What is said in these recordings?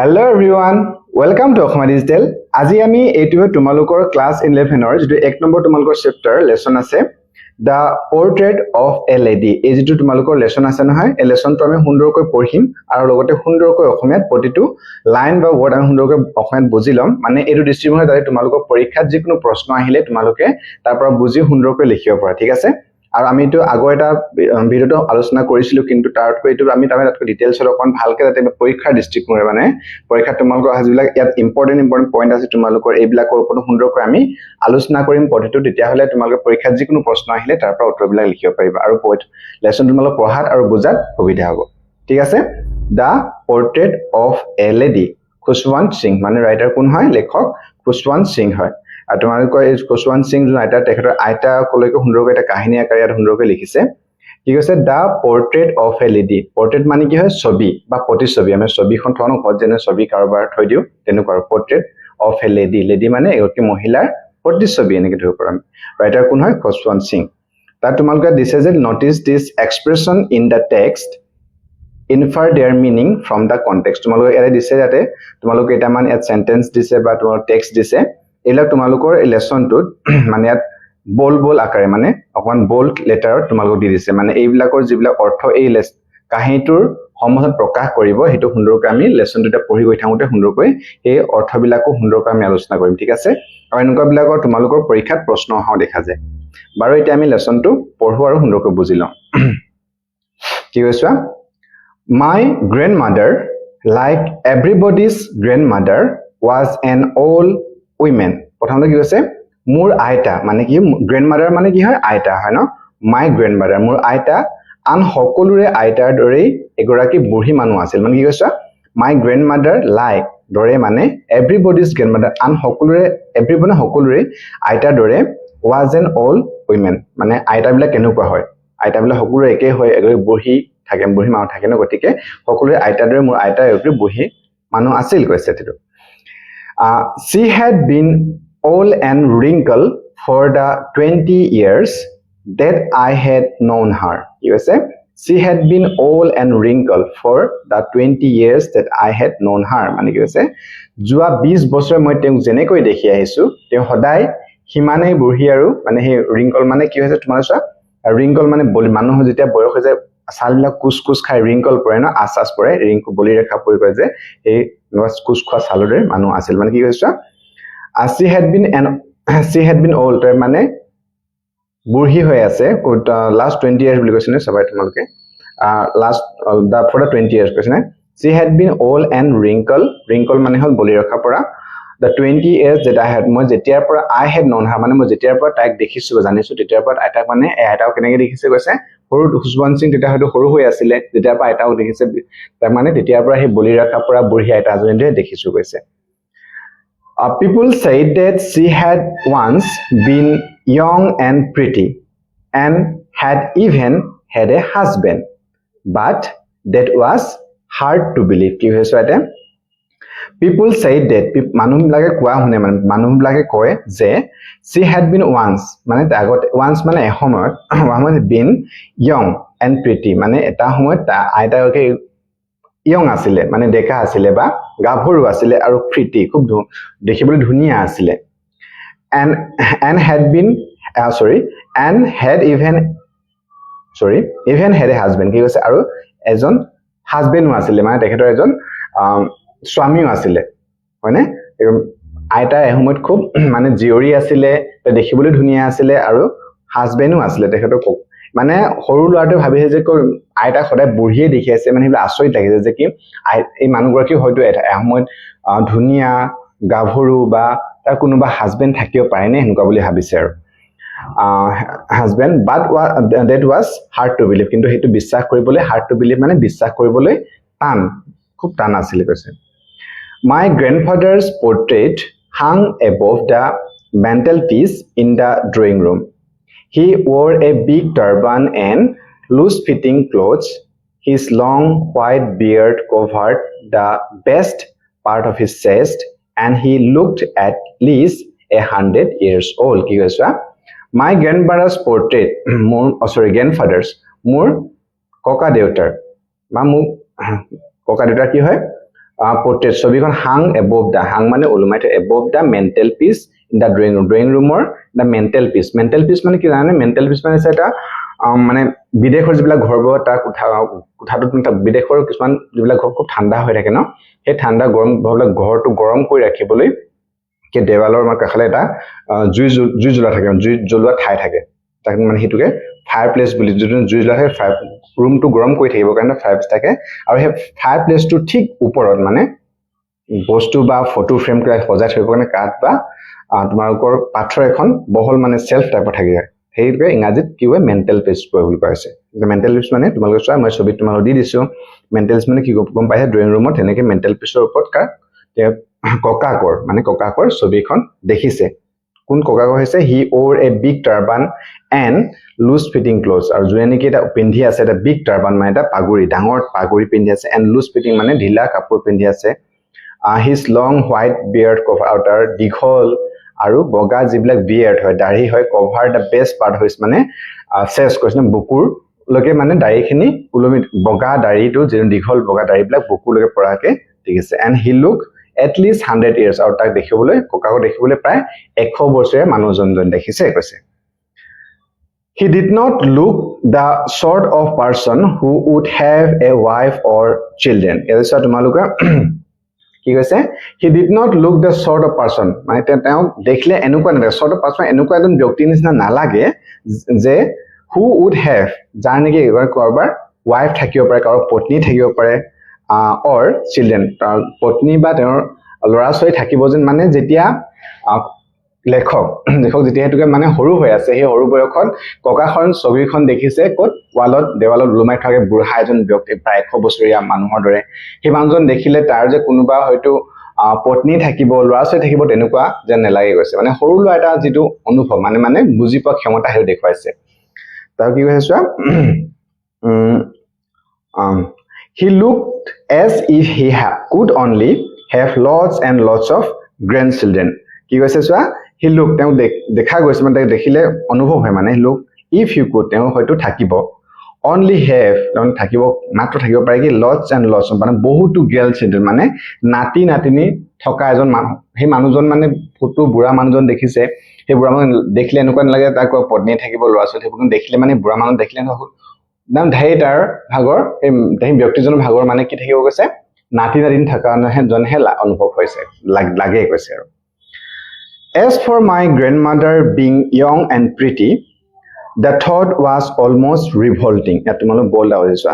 Hello everyone, welcome to Okhama Digital. আজি আমি এইটো তোমালোকৰ ক্লাস 11 ৰ যেটো 1 নম্বৰ তোমালোকৰ চেপ্টাৰ লেসন আছে The Portrait of a Lady. এই যেটো তোমালোকৰ লেসন আছে নহয় এই লেসনটো আমি সুন্দৰকৈ পঢ়িম আৰু লগতে সুন্দৰকৈ অসমীয়াত প্ৰতিটো লাইন বা ওয়াৰ্ড আমি সুন্দৰকৈ অসমীয়াত বুজি লম মানে এইটো দৃষ্টিভংগী দ্বাৰা তোমালোকৰ পৰীক্ষাত যিকোনো প্ৰশ্ন আহিলে তোমালোকে তাৰ পৰা বুজি সুন্দৰকৈ লিখিব পাৰা ঠিক আছে আৰু আমি তো আগৰ এটা ভিডিওটো আলোচনা কৰিছিলো কিন্তু তাৰকৈ এইটো আমি তাতকৈ ডিটেইলছ অকন ভালকৈ যাতে পৰীক্ষাৰ দৃষ্টিকোণেৰে মানে পৰীক্ষা তোমালোকৰ হাজবিলাক ইয়াত ইম্পৰ্টেন্ট পইণ্ট আছে তোমালোকৰ এইবিলাকৰ ওপৰত সুন্দৰকৈ আমি আলোচনা কৰিম প্ৰতিটো তেতিয়া হলে তোমালোকৰ পৰীক্ষাত যিকোনো প্ৰশ্ন আহিলে তাৰ পৰা উত্তৰবিলাক লিখিব পাৰিবা আৰু লেসন তোমালোক পঢ়াত আৰু বুজাত সুবিধা হ'ব ঠিক আছে the portrait of a lady Khushwant Singh মানে ৰাইটাৰ কোন হয় লেখক খুশৱন্ত সিং হয় আৰু তোমালোকৰ এই খুশৱন্ত সিং ৰাইটাৰ তেখেতৰ আইতা কলৈকে সুন্দৰকৈ এটা কাহিনী আকাৰে ইয়াত সুন্দৰকৈ লিখিছে কি কৈছে দা পোৰ্ট্ৰেট অফ এ লেডি পোৰ্ট্ৰেট মানে কি হয় ছবি বা প্ৰতিছবি আমি ছবিখন থওঁ ঘৰত যেনে ছবি কাৰোবাৰ থৈ দিও তেনেকুৱা পোৰ্ট্ৰেট অফ এ লেডি লেডি মানে এগৰাকী মহিলাৰ প্ৰতিছবি এনেকৈ ধৰিব পাৰোঁ ৰাইটাৰ কোন হয় খুশৱন্ত সিং তাত তোমালোকে দিছে যে notice this expression in the text infer their meaning from the context তোমালোকে এৰে দিছে যাতে তোমালোকে এটা মান এট সেন্টেন্স দিছে বা তোমাৰ টেক্সট দিছে এলা তোমালোকৰ লেসনটোত মানে ইয়াত বল আকাৰে মানে অকমান বোল্ড লেটাৰত তোমালোক দি দিছে মানে এইবিলাকৰ যিবিলাক অৰ্থ এই কাহিনীটোৰ সম্বন্ধত প্ৰকাশ কৰিব হেতু সুন্দৰকৈ আমি লেসনটোতে পঢ়ি গৈ থাকোতে সুন্দৰকৈ এই অৰ্থবিলাকো সুন্দৰকৈ আমি আলোচনা কৰিম ঠিক আছে আৰু এনেকুৱা বিলাকৰ তোমালোকৰ পৰীক্ষাত প্ৰশ্ন অহা দেখা যায় বাৰু এতিয়া আমি লেসনটো পঢ়ো আৰু সুন্দৰকৈ বুজি লওঁ কি কৈছা My grandmother, like everybody's grandmother, was an old woman. প্ৰথমতে কি কৈছে মোৰ আইতা মানে কি grandmother মানে কি হয় আইতা হয় ন my grandmother মোৰ আইতা আন সকলোৰে আইতাৰ দৰেই এগৰাকী বুঢ়ী মানুহ আছিল মানে কি কৈছা my grandmother like দৰে মানে everybody's grandmother আন সকলোৰে আইতাৰ দৰে was an old woman মানে আইতাবিলাক কেনেকুৱা হয় আইতাবিলাক সকলোৰে একে হয় এগৰাকী বুঢ়ী থাকে বুঢ়ী মানুহ থাকে ন গতিকে সকলোৰে আইতাৰ দৰে মোৰ আইতা এগৰাকী বুঢ়ী মানুহ আছিল কৈছে তেটো she had been old and wrinkled for the 20 years that I had known her you say she had been old and wrinkled for the 20 years that I had known her মানে কি কৈছে যোৱা 20 বছৰ মই তেওঁক জেনেকৈ দেখি আহিছো তেওঁ সদায় হিমানেই বুঢ়ী আৰু মানে হে wrinkle মানে কি হৈছে তোমাৰ চোৱা wrinkle মানে মানুহ যেতিয়া বয়স হৈ যায় সালবিলাক কুছ খাই wrinkle পৰে না আসাস পৰে wrinkle বলি ৰেখা পৰি কয় যে এই কুছ খোৱা সালৰে মানুহ আছিল মানে কি কৈছা she had been old মানে বুঢ়ী হৈ আছে last 20 years বুলি কৈছে নে সবাই তোমালোকে last for the 20 years কৈছে নে she had been old and wrinkle মানে হল বলি ৰেখা পৰা the 20 years that I had মই যেতিয়াৰ পৰা I had known her মানে মই যেতিয়াৰ পৰা তাইক দেখিছো জানিছো তেতিয়াৰ পৰা আইতাক মানে আইতাক কেনেকৈ দেখিছে কৈছে সৰু খুশৱন্ত সিং তেতিয়া হয়তো সৰু হৈ আছিল যেতিয়াৰ পৰা আইতাক দেখিছে তাৰ মানে তেতিয়াৰ পৰা হে বলি ৰেখা পৰা বুঢ়ী আইতা জনে দেখিছো কৈছে people said that she had once been young and pretty and had even had a husband but that was hard to believe কি হৈছে এটা people said that মানুহবিলাকে কোৱা শুনে মানে মানুহবিলাকে কয় যে she had been once মানে আগতে once মানে এসময়ত been young and pretty মানে এটা সময়ত আইতাকে young আছিলে মানে ডেকা আছিলে বা গাভৰু আছিলে আৰু pretty খুব দেখিবলৈ ধুনীয়া আছিলে and had even had a husband কি কৈছে আৰু এজন হাজবেণ্ডো আছিলে মানে তেখেতৰ এজন স্বামীও আছিলে হয়নে আইতা এসময়ত খুব মানে জিয়ৰী আছিলে দেখিবলৈ ধুনীয়া আছিলে আৰু হাজবেণ্ডো আছিলে তেখেতৰ মানে সৰু ল'ৰাটো ভাবিছে যে আইতা সদায় বুঢ়ীয়ে দেখি আছে মানে আচৰিত লাগিছে যে কি এই মানুহগৰাকী হয়তো এসময়ত ধুনীয়া গাভৰু বা তাৰ কোনোবা হাজবেণ্ড থাকিব পাৰে নে হেনকা বুলি ভাবিছে আৰু husband but that was hard to believe কিন্তু হেতু বিশ্বাস কৰিবলৈ hard to believe মানে বিশ্বাস কৰিবলৈ টান খুব টান আছিল কৈছে My grandfather's portrait hung above the mantelpiece in the drawing room. He wore a big turban and loose-fitting clothes. His long white beard covered the best part of his chest, and he looked at least 100 years old. কি কৈছা My grandfather's portrait, মোৰ ককা দেউতাৰ বা মোক ককা দেউতাৰ কি হয় portrait ছবিখন hung above the hung মানে ওলোমাই থোৱা above the mantel piece in the drawing room or the mantel piece মানে কি জানে mantel piece মানে এটা মানে বিদেশৰ যিবিলাক ঘৰবোৰ তাৰ কোঠাটোত বিদেশৰ কিছুমান যিবিলাক ঘৰ খুব ঠাণ্ডা হৈ থাকে ন সেই ঠাণ্ডা গৰম ঘৰটো গৰম কৰি ৰাখিবলৈ কে দেৱালৰ কাষলে এটা জুই জ্বলা থাকে জুই জ্বলোৱা ঠাই থাকে তাক মানে হেতুকে ফায়াৰ প্লেস বুলি যদি জুই জ্বলা থাকে ৰুমটো গৰম কৰি থাকিব কাৰণে ফায়াৰ প্লেস থাকে আৰু সেই ফায়াৰ প্লেসটো ঠিক ওপৰত মানে বস্তু বা ফটো ফ্ৰেম কৰা সজাই থব কাৰণে কাঠ বা তোমালোকৰ পাথৰ এখন বহল মানে সেলফ টাইপৰ থাকে সেইটোৱে ইংৰাজীত কি হয় মেন্টেল পিস বুলি কোৱা হৈছে মেন্টেল পিস মানে তোমালোকে চোৱা মই ছবিত তোমালোকক দি দিছো মেন্টেল পিস মানে কি গম পাইছে ড্ৰয়িং ৰুমত এনেকে মেন্টেল পিসৰ ওপৰত ককাকৰ ছবিখন দেখিছে কোন ককাকৰ হৈছে he wore a big turban and loose fitting cloth আৰু যোনে নেকি এটা পিন্ধি আছে এটা বিগ টাৰ্বান মানে এটা পাগুৰি ডাঙৰ পাগুৰি পিন্ধি আছে এণ্ড লুজ ফিটিং মানে ঢিলা কাপোৰ পিন্ধি আছে হিজ লং হোৱাইট বিয়াৰ্ড কভাৰ আৰু তাৰ দীঘল আৰু বগা যিবিলাক বিয়াৰ্ড হয় দাঢ়ি হয় কভাৰ দা বেষ্ট পাৰ্ট হৈছে মানে চেষ্ট কৈছে বুকুৰ লগে মানে দাঢ়িখিনি উলমি বগা দাঢ়িটো যে দীঘল বগা দাঢ়িবিলাক বুকুলৈকে পৰাকে দেখিছে and he look at least 100 years আৰু তাক দেখিবলৈ ককাক দেখিবলৈ প্ৰায় 100 বছৰীয়া মানুহজন দেখিছে কৈছে he did not look the sort of person who would have a wife or children এছা তোমালোকৰ কি কৈছে he did not look the sort of person মানে তেওঁ দেখিলে এনেকুৱা নালাগে sort of person এনেকুৱা এজন ব্যক্তি নিচিনা নালাগে যে who would have যাৰ নেকি কৰবাৰ wife থাকিব পাৰে কাৰো পত্নী থাকিব পাৰে or children পত্নী বা তেওঁৰ লৰা ছোৱালী থাকিব যেন মানে যেতিয়া লেখক যেতিয়া হেতুকে মানে সৰু হৈ আছে সেই সৰু বয়সত ককাখন ছবিখন দেখিছে কত দেৱালত ওলোমাই থাকে বুঢ়া এজন ব্যক্তি প্ৰায় 100 বছৰীয়া মানুহৰ দৰে সেই মানুহজন দেখিলে তাৰ যে কোনোবা হয়তো পত্নী থাকিব লৰা ছোৱালী থাকিব তেনেকুৱা যেন নেলাগে গৈছে মানে সৰু লৰা এটা যেটো অনুভৱ মানে বুজি পোৱা ক্ষমতা হেৰি দেখুৱাইছে তাৰ কি কৈছে he looked as if he could only have lots and lots of grandchildren কি কৈছে চোৱা he looked তেওঁ দেখা গৈছে মানে দেখিলে অনুভৱ হয় মানে look if you could তেওঁ হয়তো থাকিব only have থাকিব মাত্ৰ থাকিব পাৰে কি lots and lots মানে বহুতো grandchildren মানে নাতি নাতিনি থকা এজন মানুহ সেই মানুহজন মানে ফটো বুঢ়া মানুহজন দেখিছে সেই বুঢ়া মানুহ দেখিলে এনেকুৱা নালাগে তাৰ কো পত্নী থাকিব ল'ৰা ছোৱালী থাকিব দেখিলে মানে বুঢ়া মানুহ দেখিলে নাম ধাইটাৰ ভাগৰ এই ব্যক্তিজনৰ ভাগৰ মানে কি থাকিব গৈছে নাতি নাতিন থকা জনহে অনুভৱ হৈছে লাগে কৈছে আৰু as for my grandmother being young and pretty the thought was almost revolting তোমালোক বল হৈছে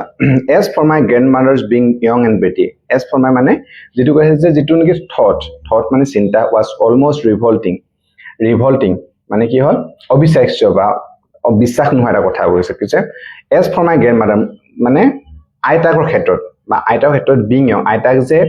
as for my grandmother's being young and pretty as for my মানে যেটো কৈছে যে যেটো নেকি thought মানে চিন্তা was almost revolting মানে কি হল অবিশ্বাস্য বা অবিশ্বাস নহয় এটা কথা কৈছে কিছে as for my grandmother মানে আইতাকৰ ক্ষেত্ৰত বা আইতাৰ ক্ষেত্ৰত being young আইতাক যে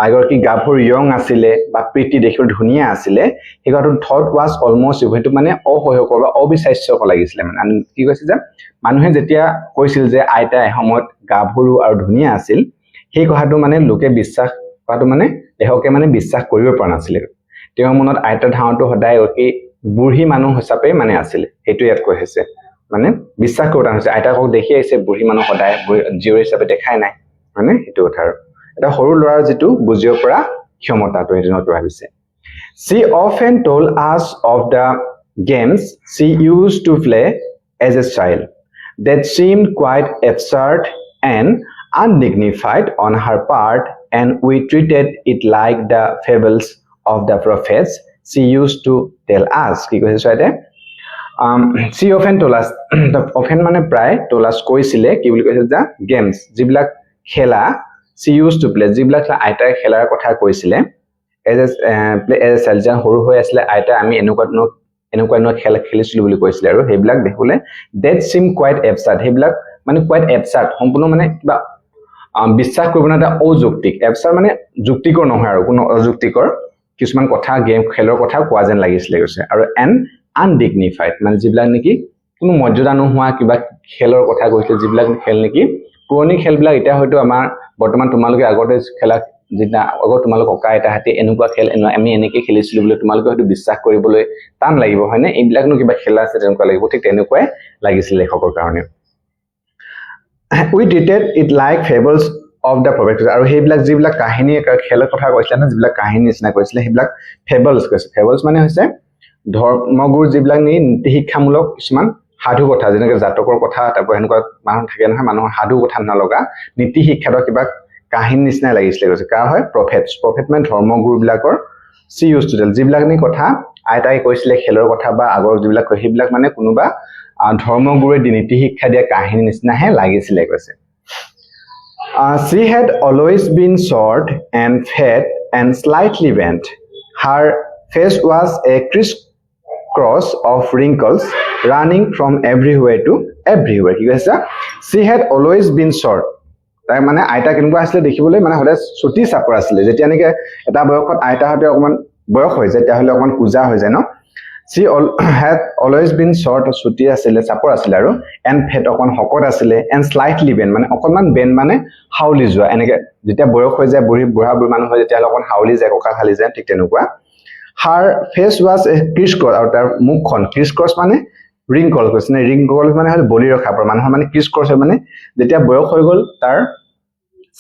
আগৰ কি গাভৰু ইয়ং আছিলে বা প্ৰীতি দেখিবলৈ ধুনিয়া আছিলে এই কথাটো thought was almost সেইটো মানে অহয়কৰ বা অবিশ্বাস্যকৰ লাগিছিলে মানে কি কৈছে যে মানুহে যেতিয়া কৈছিল যে আইতা এসময়ত গাভৰু আৰু ধুনিয়া আছিল সেই কথাটো মানে লোকে বিশ্বাস কৰাটো মানে দেহকে মানে বিশ্বাস কৰিব পৰা নাছিল তেওঁৰ মনত আইতাৰ ধাৰণাটো সদায় অতি বুঢ়ী মানুহ হিচাপে মানে আছিল হেতু ইয়াত কৈছে মানে বিশ্বাস কৰা হৈছে আইতাকক দেখি আছে বুঢ়ী মানুহ সদায় জীৱ হিচাপে দেখাই নাই মানে হেতু কথা এটা সৰু লৰাৰ যেটো বুজিব পৰা ক্ষমতাটো হেতু ভাবিছে she often told us of the games she used to play as a child that seemed quite absurd and undignified on her part and we treated it like the fables of the prophets she used to tell us কি কৈছে সাইতে she often told us often মানে প্ৰায় told us কৈছিলে কি বুলি কৈছে যে গেমছ যিবিলাক খেলা she used to play যিবিলাক আইতাই খেলাৰ কথা কৈছিলে as a child সৰু হৈ আছিল আইতা আমি এনেকুৱা খেল খেলিছিলো বুলি কৈছিল আৰু হেবিলাক দেখুলে that seem quite absurd হেবিলাক মানে quite absurd সম্পূৰ্ণ মানে কিবা বিশ্বাস কৰিব না এটা অযৌক্তিক absurd মানে যুক্তিকৰ নহয় আৰু কোনো অযুক্তিকৰ কিছুমান কথা গেম খেলৰ কথা কোৱা যেন লাগিছিল কৈছে আৰু and undignified মানে যিবিলাক নেকি কোনো মৰ্যাদা নোহোৱা কিবা খেলৰ কথা কৈছিল যিবিলাক খেল নেকি পুৰণি খেলবিলাক এটা হয়তো আমাৰ বৰ্তমান তোমালোকে আগতে খেলা যেটা আগৰ তোমালোক ককা এটা হাতে এনেকুৱা খেল আমি এনেকে খেলিছিলো বুলি তোমালোকে হয়তো বিশ্বাস কৰিবলৈ টান লাগিব হয়নে এইবিলাকনো কিবা খেলা আছে তেনেকুৱা লাগিব ঠিক তেনেকুৱাই লাগিছিল লেখকৰ কাৰণে we treated it like fables of the prophet আৰু হেবিলাক যিবিলাক কাহিনী খেলৰ কথা কৈছিল না যিবিলাক কাহিনী নিচিনা কৈছিল হেবিলাক fables কৈছে fables মানে হৈছে ধৰ্মগুৰু যিবিলাক নীতি শিক্ষামূলক কিছুমান সাধু কথা যেনেকৈ জাতকৰ কথা তাৰপৰা এনেকুৱা মানুহ থাকে নহয় মানুহৰ সাধু কথা নলগা নীতি শিক্ষাৰ কিবা কাহিনী নিচিনা লাগিছিল কৈছে কাৰ হয় প্ৰফেট মানে ধৰ্মগুৰু বিলাকৰ সি ইউজ টু টেল যিবিলাক নি কথা আইতাই কৈছিলে খেলৰ কথা বা আগৰ যিবিলাক কৈ সেইবিলাক মানে কোনোবা ধৰ্মগুৰুৱে নীতি শিক্ষা দিয়া কাহিনী নিচিনাহে লাগিছিলে কৈছে she had always been short and fat and slightly bent her face was a crisscross of wrinkles running from everywhere to everywhere কি কৈছে she had always been short তাই মানে আইতা কেনেকুৱা আছিল দেখিবলৈ মানে হলে ছুটি চাপৰ আছিল যেতিয়া নেকি এটা বয়সত আইতাহঁতে অকমান বয়স হৈ যায় তেতিয়াহলে অকমান পূজা হৈ যায় ন she had always been short ছুটি আছিল চাপৰ আছিল আৰু and fat অকমান হকত আছিল and slightly bent মানে অকমান bent মানে হাউলি যোৱা এনেকে যেতিয়া বয়স হৈ যায় বুঢ়া মানুহ হৈ যেতিয়া অকমান হাউলি যায় কঁকাল হালি যায় ঠিক তেনেকুৱা her face was a crisscross আৰু তাৰ মুখখন crisscross মানে wrinkle কৈছে নে wrinkle মানে হল বলি ৰখা পৰা মানুহৰ মানে crisscross মানে যেতিয়া বয়স হৈ গল তাৰ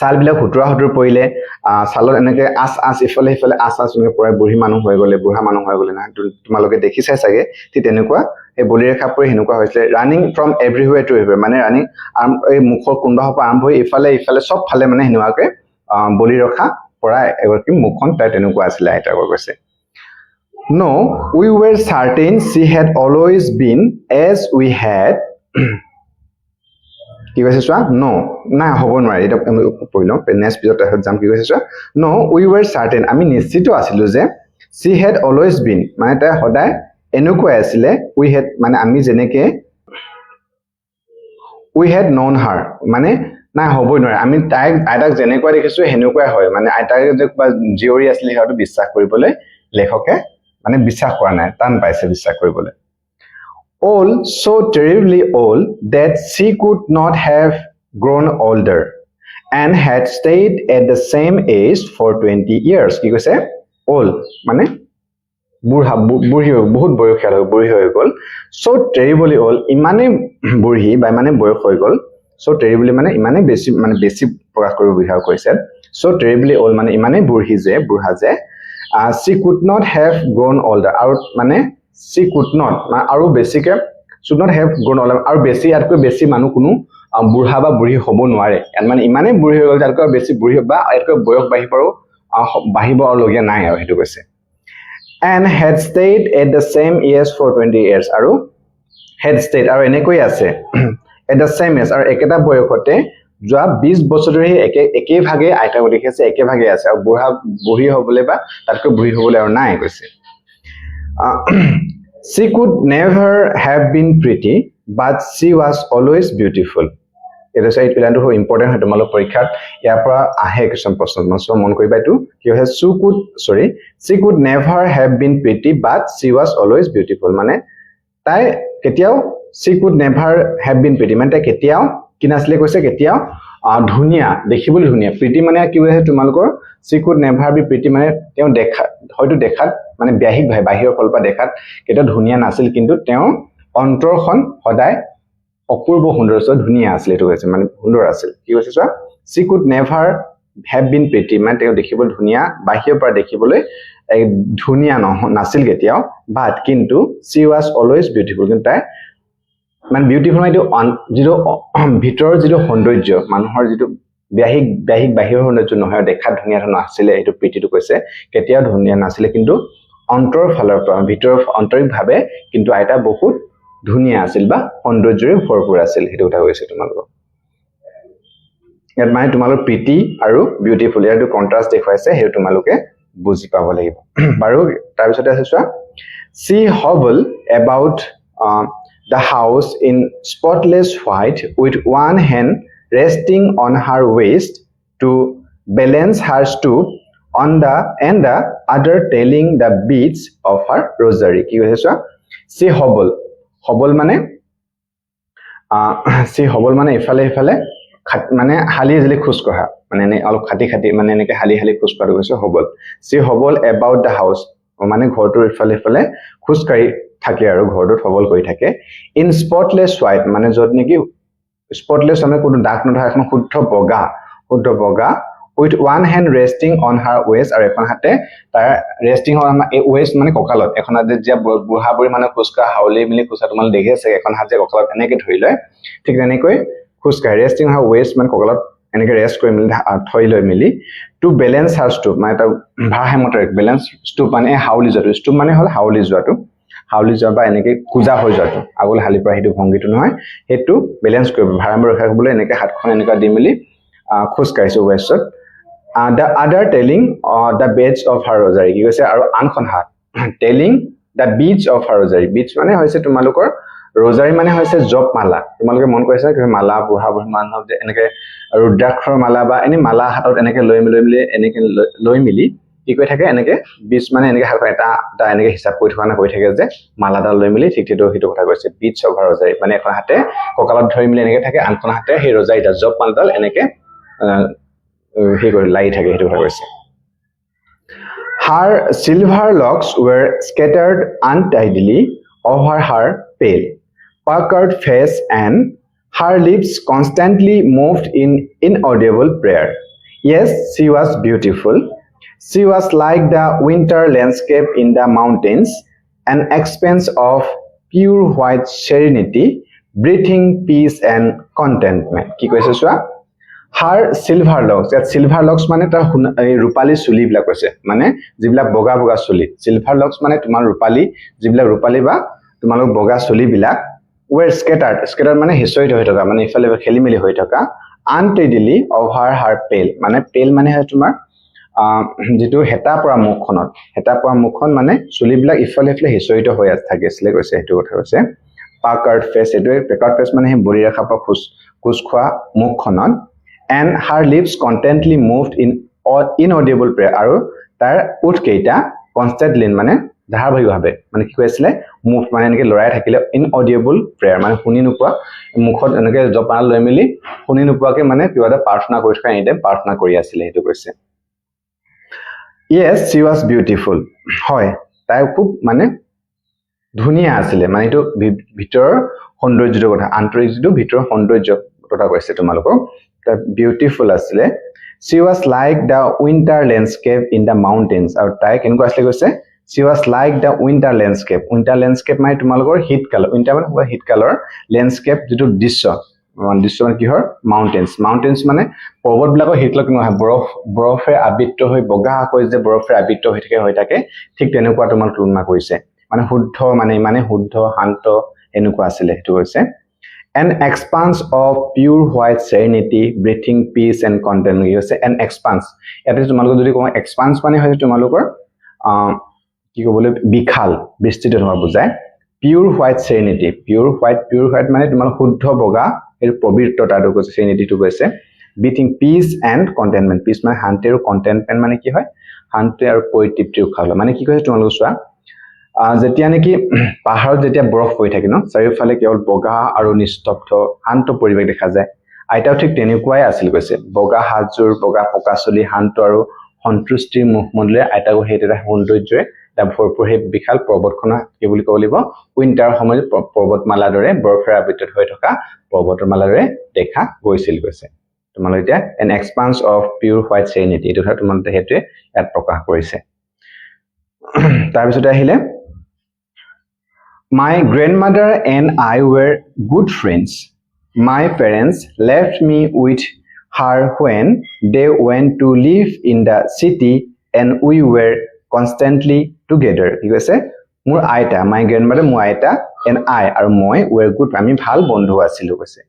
সাল বিলাক হুটুৰা পৰিলে সালত এনেকে আস ইফালে আস এনেকে পৰে বুঢ়ী মানুহ হৈ গলে বুঢ়া মানুহ হৈ গলে না তোমালোকে দেখিছাই চাগে ঠিক তেনেকুৱা এই বলি ৰেখা পৰি হেনেকুৱা হৈছিলে ৰানিং ফ্ৰম এভৰিৱেয়াৰ টু এভৰিৱেয়াৰ মানে ৰানিং এই মুখৰ কোনবা পৰা আৰম্ভ হৈ ইফালে সব ফালে মানে হেনেকুৱাকে বলি ৰখা পৰা এগৰাকী মুখখন তাই তেনেকুৱা আছিল আইতা কৈছে No, we were certain she had always been as we had কি কৈছে চোৱা no না হ'ব নোৱাৰে এটা পঢ়িলো নেক্সট পিছত যাম কি কৈছে চোৱা no we were certain আমি নিশ্চিত আছিলো যে she had always been মানে তাই সদায় এনেকুৱা আছিল we had মানে আমি যেনেকে we had known her মানে না হ'বই নোৱাৰে আমি আইতাক যেনেকুৱা দেখিছো হেনেকুৱাই হয় মানে আইতাক যে জিয়ৰি আছিল হেটো বিশ্বাস কৰিবলৈ লেখকে মানে বিশ্বাস কৰা নাই টান পাইছে বিশ্বাস কৰিবলৈ old so terribly old that she could not have grown older and had stayed at the same age for 20 years কি কৈছে old মানে বুঢ়ী বহুত বয়সীয়াল বুঢ়ী হৈ গল so terribly old ইমানে বুঢ়ী বা মানে বয়স হৈ গল so terribly মানে ইমানে বেছি প্ৰকাশ কৰিব বিচাৰ কৈছে so terribly old মানে ইমানে বুঢ়ী যে বুঢ়া যে she could not have grown older আৰু মানে she could not আৰু বেছিকে should not have grown older আৰু বেছি আতকৈ বেছি মানুহ কোনো বুঢ়া বা বুঢ়ী হ'ব নোৱাৰে মানে ইমানে বুঢ়ী হৈ গল যাতকৈ বেছি বুঢ়ী বা আতকৈ বয়স বাঢ়িব লগিয়া নাই আৰু হেতু কৈছে and had stayed at the same years for 20 years আৰু had stayed আৰু এনেকৈ আছে at the same age আৰু একেটা বয়সতে যোৱা 20 বছৰ ধৰি একে ভাগে আইতা দেখিছে একে ভাগে আছে আৰু বুঢ়ী হ'বলে বা তাতকৈ বুঢ়ী হ'বলে আৰু নাই কৈছে she could never have been pretty but she was always beautiful এটা সাইড প্ল্যানটো খুব ইম্পৰ্টেন্ট হয় তোমালোক পৰীক্ষাত ইয়াৰ পৰা আহে কিছু প্ৰশ্ন মন কৰিবা এটো কি হয় she could never have been pretty but she was always beautiful মানে তাই কেতিয়াও she could never have been pretty মানে তাই কেতিয়াও কি নাছিলে কৈছে কেতিয়াও ধুনিয়া দেখিবলৈ ধুনিয়া pretty মানে কি হয় তোমালোকৰ she could never be pretty মানে তেওঁ হয়তো দেখাত মানে ব্যাহিক ভাই বাহিৰৰ ফলপা দেখাত কেতিয়া ধুনিয়া নাছিল কিন্তু তেওঁ অন্তৰখন সদায় অপূৰ্ব সুন্দৰ ধুনিয়া আছিল এটো কৈছে মানে সুন্দৰ আছিল কি কৈছে চোৱা she could never have been pretty মানে তেওঁ দেখিবলৈ ধুনিয়া বাহিৰৰ পৰা দেখিবলৈ ধুনিয়া নাছিল কেতিয়াও but কিন্তু she was always beautiful কিন্তু তাই মানে বিউটিফুল মানে যিটো ভিতৰৰ যিটো সৌন্দৰ্য মানুহৰ যিটো ব্যাহিক বাহিৰৰ সৌন্দৰ্য নহয় দেখাত ধুনিয়া নাছিল এটো প্ৰীতিটো কৈছে কেতিয়াও ধুনিয়া নাছিল কিন্তু অন্তৰ ফালৰ পৰা ভিতৰৰ আন্তৰিকভাৱে কিন্তু আইতা বহুত ধুনিয়া আছিল বা সৌন্দৰ্যৰে ভৰপুৰ আছিল হেতু কথা কৈছে তোমালোকক ইয়াত মানে তোমালোক প্ৰীতি আৰু বিউটিফুল ইয়াৰ কন্ট্ৰাষ্ট দেখুৱাইছে হেতু তোমালোকে বুজি পাব লাগিব বাৰু তাৰ পিছতে আছে চোৱা she hobbled about the house in spotless white with one hand resting on her waist to balance her stoop on the other telling the beads of her rosary কি কৈছে চোৱা she hobble মানে ইফালে মানে হালি হালি খোজ কঢ়া মানে অলপ খাটি মানে এনেকে হালি খোজ কঢ়া গৈছে hobble she hobble about the house মানে ঘৰটোৰ ইফালে খোজ কাঢ়ি থাকে আৰু ঘৰটোত হবল কৰি থাকে in spotless white মানে যত নেকি spotless মানে কোনো দাগ নথকা এখন শুদ্ধ বগা শুদ্ধ বগা with one hand resting on her waist আৰু এখন হাতে তাৰ ৰেষ্টিং on waist মানে কঁকালত এখন হাতে যে বুঢ়া বুঢ়ী মানে খুচকা হাউলি মিলি খুচা তোমালোকে দেখি আছে এখন হাতে কঁকালত এনেকৈ ধৰি লয় ঠিক তেনেকৈ খুচকা ৰেষ্টিং on her waist মানে কঁকালত এনেকৈ ৰেষ্ট কৰি মিলি থৈ লৈ মিলি টু বেলেন্স হাৰ ষ্টুপ মানে এটা ভাৰসাম্যতা বেলেন্স ষ্টুপ মানে হাউলি যোৱাটো ষ্টুপ মানে হ'ল হাউলি যোৱাটো বা এনেকৈ কুজা হৈ যোৱাটো আগলৈ হালি পৰা সেইটো ভংগীটো নহয় সেইটো বেলেন্স কৰিব ভাৰসাম্য ৰক্ষা কৰিবলৈ এনেকৈ হাতখন এনেকুৱা দি মিলি খোজ কাঢ়িছো ৱেষ্টত the other telling the beads of her rosary কি কৈছে আৰু আনখন হাত telling the beads of her rosary beads মানে হৈছে তোমালোকৰ rosary মানে হৈছে জপ মালা তোমালোকে মন কৰিছা কি মালা বুঢ়া বুঢ়ী মানুহক যে এনেকৈ ৰুদ্ৰাক্ষৰ মালা বা এনে মালা হাতত এনেকৈ লৈ মিলি কি কৈ থাকে এনেকৈ beads মানে এনেকৈ হাত এটা এনেকৈ হিচাপ কৰি থকা না কৈ থাকে যে মালাডাল লৈ মিলি ঠিক সেইটো কথা কৈছে beads of her rosary মানে এখন হাতে কঁকালত ধৰি মিলি এনেকৈ থাকে আনখন হাতে সেই ৰজাইডাল জপ মালাডাল এনেকৈ he got light again to her. Her silver locks were scattered untidily over her pale, puckered face, and her lips constantly moved in inaudible prayer. Yes, she was beautiful. She was like the winter landscape in the mountains, an expanse of pure white serenity, breathing peace and contentment. কি কৈছে চোৱা Her silver locks, that silver locks মানে তাৰ ৰূপালী চুলি বিলাক কৈছে মানে যিবিলাক বগা বগা চুলি silver locks মানে তোমাৰ ৰূপালী যিবিলাক ৰূপালী বা তোমালোক বগা চুলি বিলাক were scattered মানে হিচৰিত হৈ থকা মানে ইফালে খেলিমেলি হৈ থকা untidily over her pale মানে pale মানে হয় তোমাৰ যেটো হেতা পৰা মুখখন মানে চুলি বিলাক ইফালে হিচৰিত হৈ থাকিছিলে কৈছে সেইটো কথা কৈছে puckered face এটো puckered face মানে বৰি ৰেখা পৰা খুচ খোৱা মুখখনত and her lips constantly moved in inaudible prayer আৰু তাৰ উঠ কেইটা constantly মানে ধাৰাবাহিকভাৱে মানে কি কৈছিলে মুখ মানে এনেকৈ লৰাই থাকিলে inaudible prayer মানে শুনি নোপোৱা মুখত এনেকৈ জপান লৈ মিলি শুনি নোপোৱাকে মানে কিবা এটা প্ৰাৰ্থনা কৰি থকা এনিটাইম প্ৰাৰ্থনা কৰি আছিল সেইটো কৈছে yes she was beautiful হয় তাই খুব মানে ধুনিয়া আছিল মানে এটো ভিতৰৰ সৌন্দৰ্যৰ কথা আন্তৰিক যেটো ভিতৰৰ সৌন্দৰ্য কথা কৈছে তোমালোকক beautiful asile she was like the winter landscape in the mountains আৰু তাই কেনেকুৱা আছিল কৈছে she was like the winter landscape মানে তোমালোকৰ heat color winter মানে heat color landscape যেটো দৃশ্য মানে কি হয় mountains মানে পৰ্বতবিলাকৰ heat color কেনেকুৱা বৰফে আবৃত হৈ বগা হৈ যে বৰফে আবৃত হৈ থাকে ঠিক তেনেকুৱা তোমাৰ তুলনা কৰিছে মানে শুদ্ধ মানে শুদ্ধ শান্ত এনেকুৱা আছিল সেইটো কৈছে an expanse of pure white serenity breathing peace and contentment is an expanse এতে তোমালোক যদি কোৱা expanse মানে হয় তোমালোকৰ কি কবলে বিখাল বিস্তৃত হোৱা বুজায় pure white serenity pure white মানে তোমাৰ শুদ্ধ বগা এৰ পবিত্ৰতাটো কৈছে serenity টো কৈছে breathing peace and contentment peace মানে শান্তি আৰু contentment মানে কি হয় শান্তি আৰু পৰিতৃপ্তি উখালা মানে কি কৈছে তোমালোক চোৱা যেতিয়া নেকি পাহাৰত যেতিয়া বৰফ পৰি থাকে ন চাৰিওফালে কেৱল বগা আৰু নিস্তব্ধ শান্ত পৰিৱেশ দেখা যায় আইতাও ঠিক তেনেকুৱাই আছিল কৈছে বগা হাজুৰ বগা পকাচলি শান্ত আৰু সন্তুষ্টিৰ মুখমণ্ডলে আইতাকো হেতেটা সৌন্দৰ্যৰে তা ভৰপুৰ হে বিশাল পৰ্বতখনা কি বুলি ক'ব লাগিব উইন্টাৰ সময়ত পৰ্বতমালাৰ দৰে বৰফেৰে আবৃত হৈ থকা পৰ্বতমালাৰ দৰে দেখা গৈছিল কৈছে তোমালোক এতিয়া an expanse of pure white serenity এটা তোমালোক হেতে ইয়াত প্ৰকাশ কৰিছে তাৰ পিছত আহিলে My grandmother and I were good friends. My parents left me with her when they went to live in the city and we were constantly together. You say, মোৰ আইতা my grandmother মোৰ আইতা and I আৰু মই were good আমি ভাল বন্ধু আছিলো কৈছে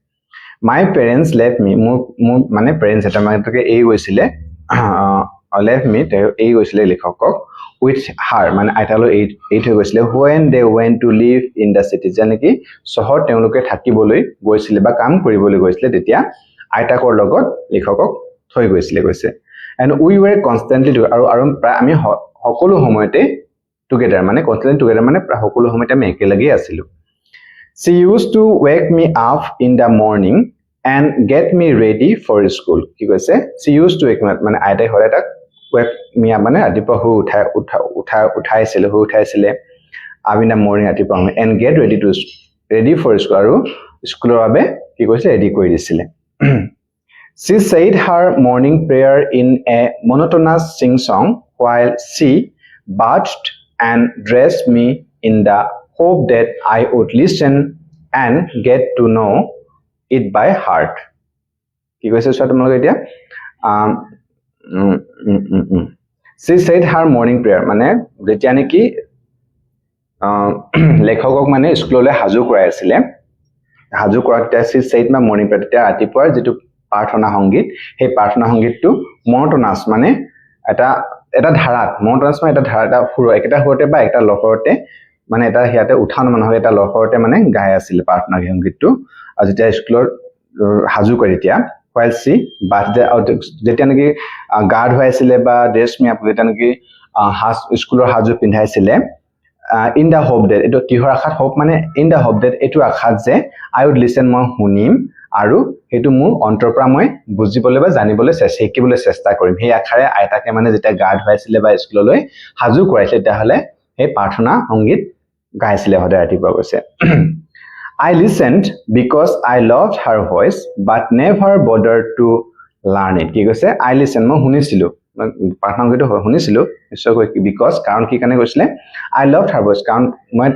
My parents left me মোৰ মানে parents এটা মানে এই গৈছিলে left me এই গৈছিলে লিখকক with her মানে আইতালৈ এই হৈ গৈছিলে when they went to live in the city Janaki শহৰ তেওঁলোকে থাকিবলৈ গৈছিল বা কাম কৰিবলৈ গৈছিল তেতিয়া আইতাকৰ লগত লিখকক থৈ গৈছিল কৈছে and we were constantly আৰু প্ৰায় আমি সকলো সময়তে together মানে constantly together মানে প্ৰায় সকলো সময়তে আমি একেলগে আছিলো she used to wake me up in the morning and get me ready for school কি কৈছে she used to wake me মানে আইতাই হলে তাক মিয়া মানে ৰাতিপুৱা উঠাইছিলে আবিনা মৰ্নিং ৰাতিপুৱা and get ready for school আৰু স্কুলৰ বাবে কি কৈছে ৰেডি কৰি দিছিলে She said her morning prayer in a monotonous sing-song while she bathed and dressed me in the hope that I would listen and get to know it by heart. কি কৈছে চোৱা তোমালোকে এতিয়া she said her morning prayer মানে যেতিয়া নেকি লেখকক মানে স্কুললৈ হাজু কৰাই আছিলে হাজু কৰাতে she said my morning prayer তেতিয়া ৰাতিপুৱাৰ যেটো প্ৰাৰ্থনা সংগীত সেই প্ৰাৰ্থনা সংগীতটো মনোটোনাস মানে এটা ধাৰাত মনোটোনাস মানে এটা ধাৰা এটা সুৰ একটা সুৰতে বা একটা লহৰতে মানে এটা হিয়াতে উঠান মানুহ এটা লহৰতে মানে গাই আছিল প্ৰাৰ্থনা সংগীতটো আৰু যেতিয়া স্কুলৰ হাজু কৰি তেতিয়া while she বাৰ্থডে যেতিয়া নেকি গা ধুৱাইছিলে বা ড্ৰেছ মি আপ যেতিয়া নেকি স্কুলৰ হাজু পিন্ধাইছিলে in the hope that এটো কিহৰ আশাত hope মানে in the hope that এটো আশাত যে I would listen মই শুনিম আৰু হেতু মোৰ অন্তৰ পৰা মই বুজিবলৈ বা জানিবলৈ শিকিবলৈ চেষ্টা কৰিম সেই আখাৰে আইতাকে মানে যেতিয়া গা ধুৱাইছিলে বা স্কুললৈ হাজু কৰাইছিলে তেতিয়াহলে এই প্ৰাৰ্থনা সংগীত গাইছিলে হদে ৰাতিপুৱা কৈছে I listened because I loved her voice but never bothered to learn it কি কৈছে I listened মই শুনিছিলো প্ৰাৰ্থনা সংগীত শুনিছিলো নিশ্চয় কৈ because কাৰণ কি কানে কৈছিলে I loved her voice কাৰণ মই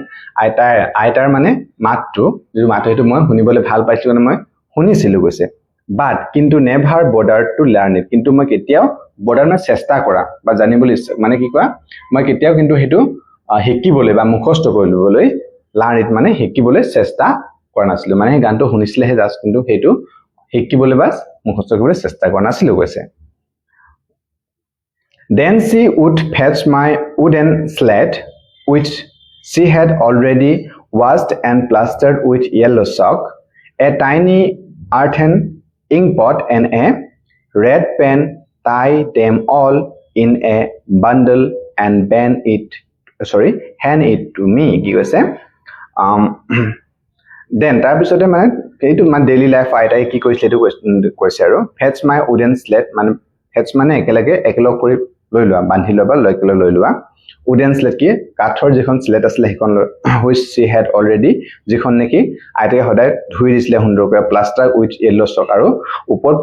আইতাৰ মানে মাতটো যে মাতটো হেতু মই শুনিবলৈ ভাল পাইছিলো মানে মই শুনিছিলো কৈছে but কিন্তু never bothered to learn it কিন্তু মই কেতিয়াও বৰ্ডাৰ না চেষ্টা কৰা বা জানিবলৈ মানে কি কোৱা মই কেতিয়াও কিন্তু হেতু শিকিবলৈ বা মুখস্থ কৰিবলৈ learn it মানে শিকিবলৈ চেষ্টা কৰা নাছিলো মানে গানটো শুনিছিলে হে জাস্ট কিন্তু হেতু শিকিবলৈ বাস মুখস্থ কৰিবলৈ চেষ্টা কৰা নাছিলো কৈছে Then she would fetch my wooden slate which she had already washed and plastered with yellow chalk a tiny earthen ink pot and a red pen tie them all in a bundle and hand it to me কি কৈছে then তাৰ পিছতে মানে এইটো মানে daily life আইতাই কি কৈছিলে এইটো কৈছে আৰু fetch my wooden slate মানে fetch মানে একেলগ কৰি লৈ লোৱা বান্ধি লবা লৈ লোৱা wooden slate কি কাঠৰ যিখন স্লেট আছিল সেইখন which she had already যিখন নেকি আইতাকে সদায় ধুই দিছিলে সুন্দৰকৈ প্লাষ্টাৰ উইথ yellow chalk আৰু ওপৰত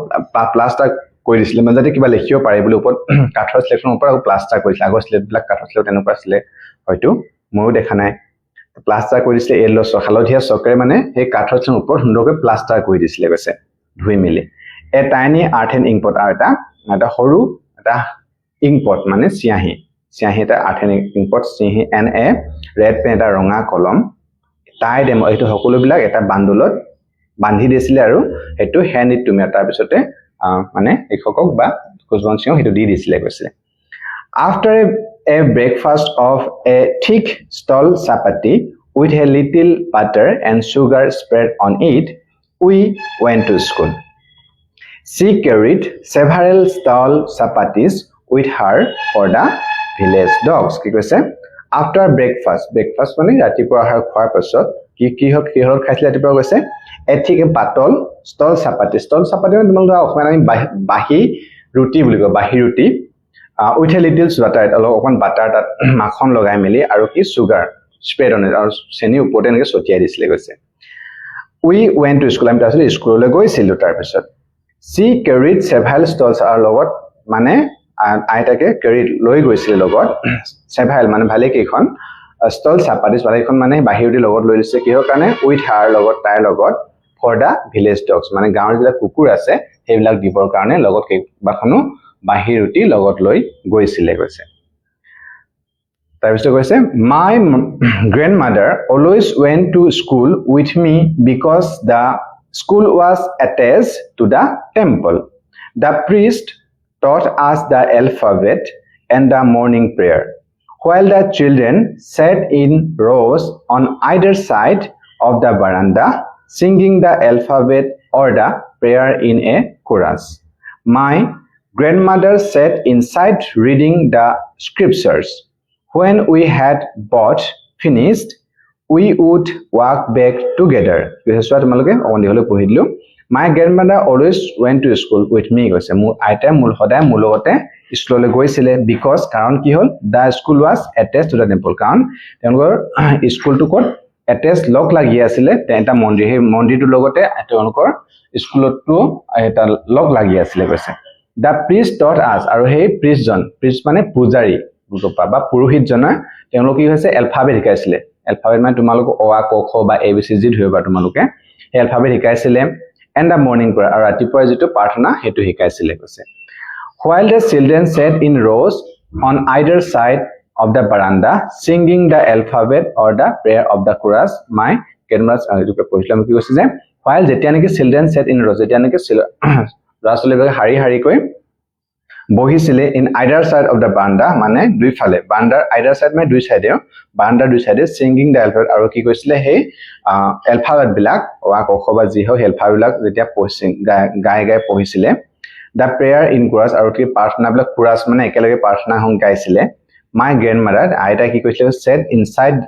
প্লাষ্টাৰ কৰি দিছিলে মানে যাতে কিবা লিখিব পাৰে বুলি ওপৰত কাঠৰ স্লেটখনৰ ওপৰত প্লাষ্টাৰ কৰিছিল আগৰ স্লেট বিলাক কাঠৰ স্লেট তেনেকুৱা আছিল হয়তো ময়ো দেখা নাই প্লাষ্টাৰ কৰি দিছিলে yellow chalk হালধীয়া চকেৰে মানে সেই কাঠৰ স্লেটৰ ওপৰত সুন্দৰকৈ প্লাষ্টাৰ কৰি দিছিলে কৈছে ধুই মিলি এ টাইনি আৰ্থেন ইংক পট আৰু এটা সৰু এটা ink pot মানে চিয়াহি এটা আৰ্থেনিক ink pot চিয়াহি and a red pen এটা ৰঙা কলম তাই দেম এইটো সকলো বিলাক এটা বান্দুলত বান্ধি দিছিলে আৰু হেতু hand it to me তাৰ পিছতে মানে শিক্ষকক বা কুজবংশীও হেতু দি দিছিলে কৈছে after a breakfast of a thick stall chapati with a little butter and sugar spread on it we went to school she carried several stall chapatis with her for the village dogs কি কৈছে after breakfast মানে ৰাতিপুৱা আহাৰ খোৱাৰ পাছত কিহৰ খাইছিলে ৰাতিপুৱা কৈছে এঠিক পাতল stall chapati মানে তোমালোকে অকমান আমি বাহি ৰুটি বুলি কয় বাহি ৰুটি with a little butter অলপমান বাটাৰ তাত মাখন লগাই মেলি আৰু কি সুগাৰ স্প্ৰেড on it আৰু চেনি ওপৰতে এনেকৈ ছটিয়াই দিছিলে কৈছে we went to school আমি তাৰপিছত স্কুললৈ গৈছিলো তাৰপিছত she carried several stalls আৰু লগত মানে আইতাকে কেৰিড লৈ গৈছিল লগত সেভাইল মানে ভালে কেখন ষ্টল চাপাটিস ভালেখন মানে বাহিৰটি লগত লৈ দিছে কিহৰ কাৰণে উইথ হাৰ লগত তাইৰ লগত ফৰ দা ভিলেজ ডগস মানে গাঁৱৰ যিলা কুকুৰ আছে সেইবিলাক দিবৰ কাৰণে লগত কেইবাখনো বাহিৰটি লগত লৈ গৈছিলে কৈছে তাৰপিছত কৈছে my grandmother always went to school with me because the school was attached to the temple the priest taught us the alphabet and the morning prayer while the children sat in rows on either side of the veranda singing the alphabet or the prayer in a chorus my grandmother sat inside reading the scriptures when we had both finished we would walk back together বিশেষকৈ তোমালোকে অনিহলৈ পঢ়িলো My grandmother always went to school with me কৈছে মোৰ আইতা মূল সদায় মোৰ লগতে স্কুললৈ গৈছিলে because কাৰণ কি হল the school was attached to the temple কাৰণ তেওঁলোকৰ স্কুলটো ক'ত এটেচ লগ লাগি আছিলে এটা মন্দিৰ সেই মন্দিৰটোৰ লগতে তেওঁলোকৰ স্কুলতো এটা লগ লাগি আছিলে কৈছে দা প্ৰিষ্ট টট আছ আৰু সেই প্ৰিষ্ট মানে পূজাৰী বা পুৰোহিতজনৰ তেওঁলোক কি হৈছে এলফাবেট শিকাইছিলে এলফাবেট মানে তোমালোক অ আ ক খ বা এ বি চি জি ধৰিবা তোমালোকে সেই এলফাবেট শিকাইছিলে এণ্ড দা মৰ্নিং প্ৰেয়াৰ আৰু ৰাতিপুৱাৰ যিটো প্ৰাৰ্থনা সেইটো শিকাইছিলে কৈছে while the children sat in rows on either side of the veranda singing the alphabet or the prayer of the chorus my grandmother এটুকে পঢ়িলাম কি কৈছে যে while যেতিয়া নেকি children sat in rows যেতিয়া নেকি ল'ৰা ছোৱালীবিলাকে শাৰী শাৰীকৈ বহিছিলে in either side of the veranda মানে দুইফালে বাৰান্দাৰ either side মানে দুই চাইডে বাৰান্দাৰ দুই চাইডে singing the alphabet আৰু কি কৈছিলে সেই alphabet বিলাক অ আ ক খ বা যি হয় alphabet বিলাক যেতিয়া গাই পঢ়িছিলে the prayer in chorus আৰু কি প্ৰাৰ্থনা বিলাক chorus মানে একেলগে প্ৰাৰ্থনা হং গাইছিলে my grandmother আইতা কি কৈছিলে said inside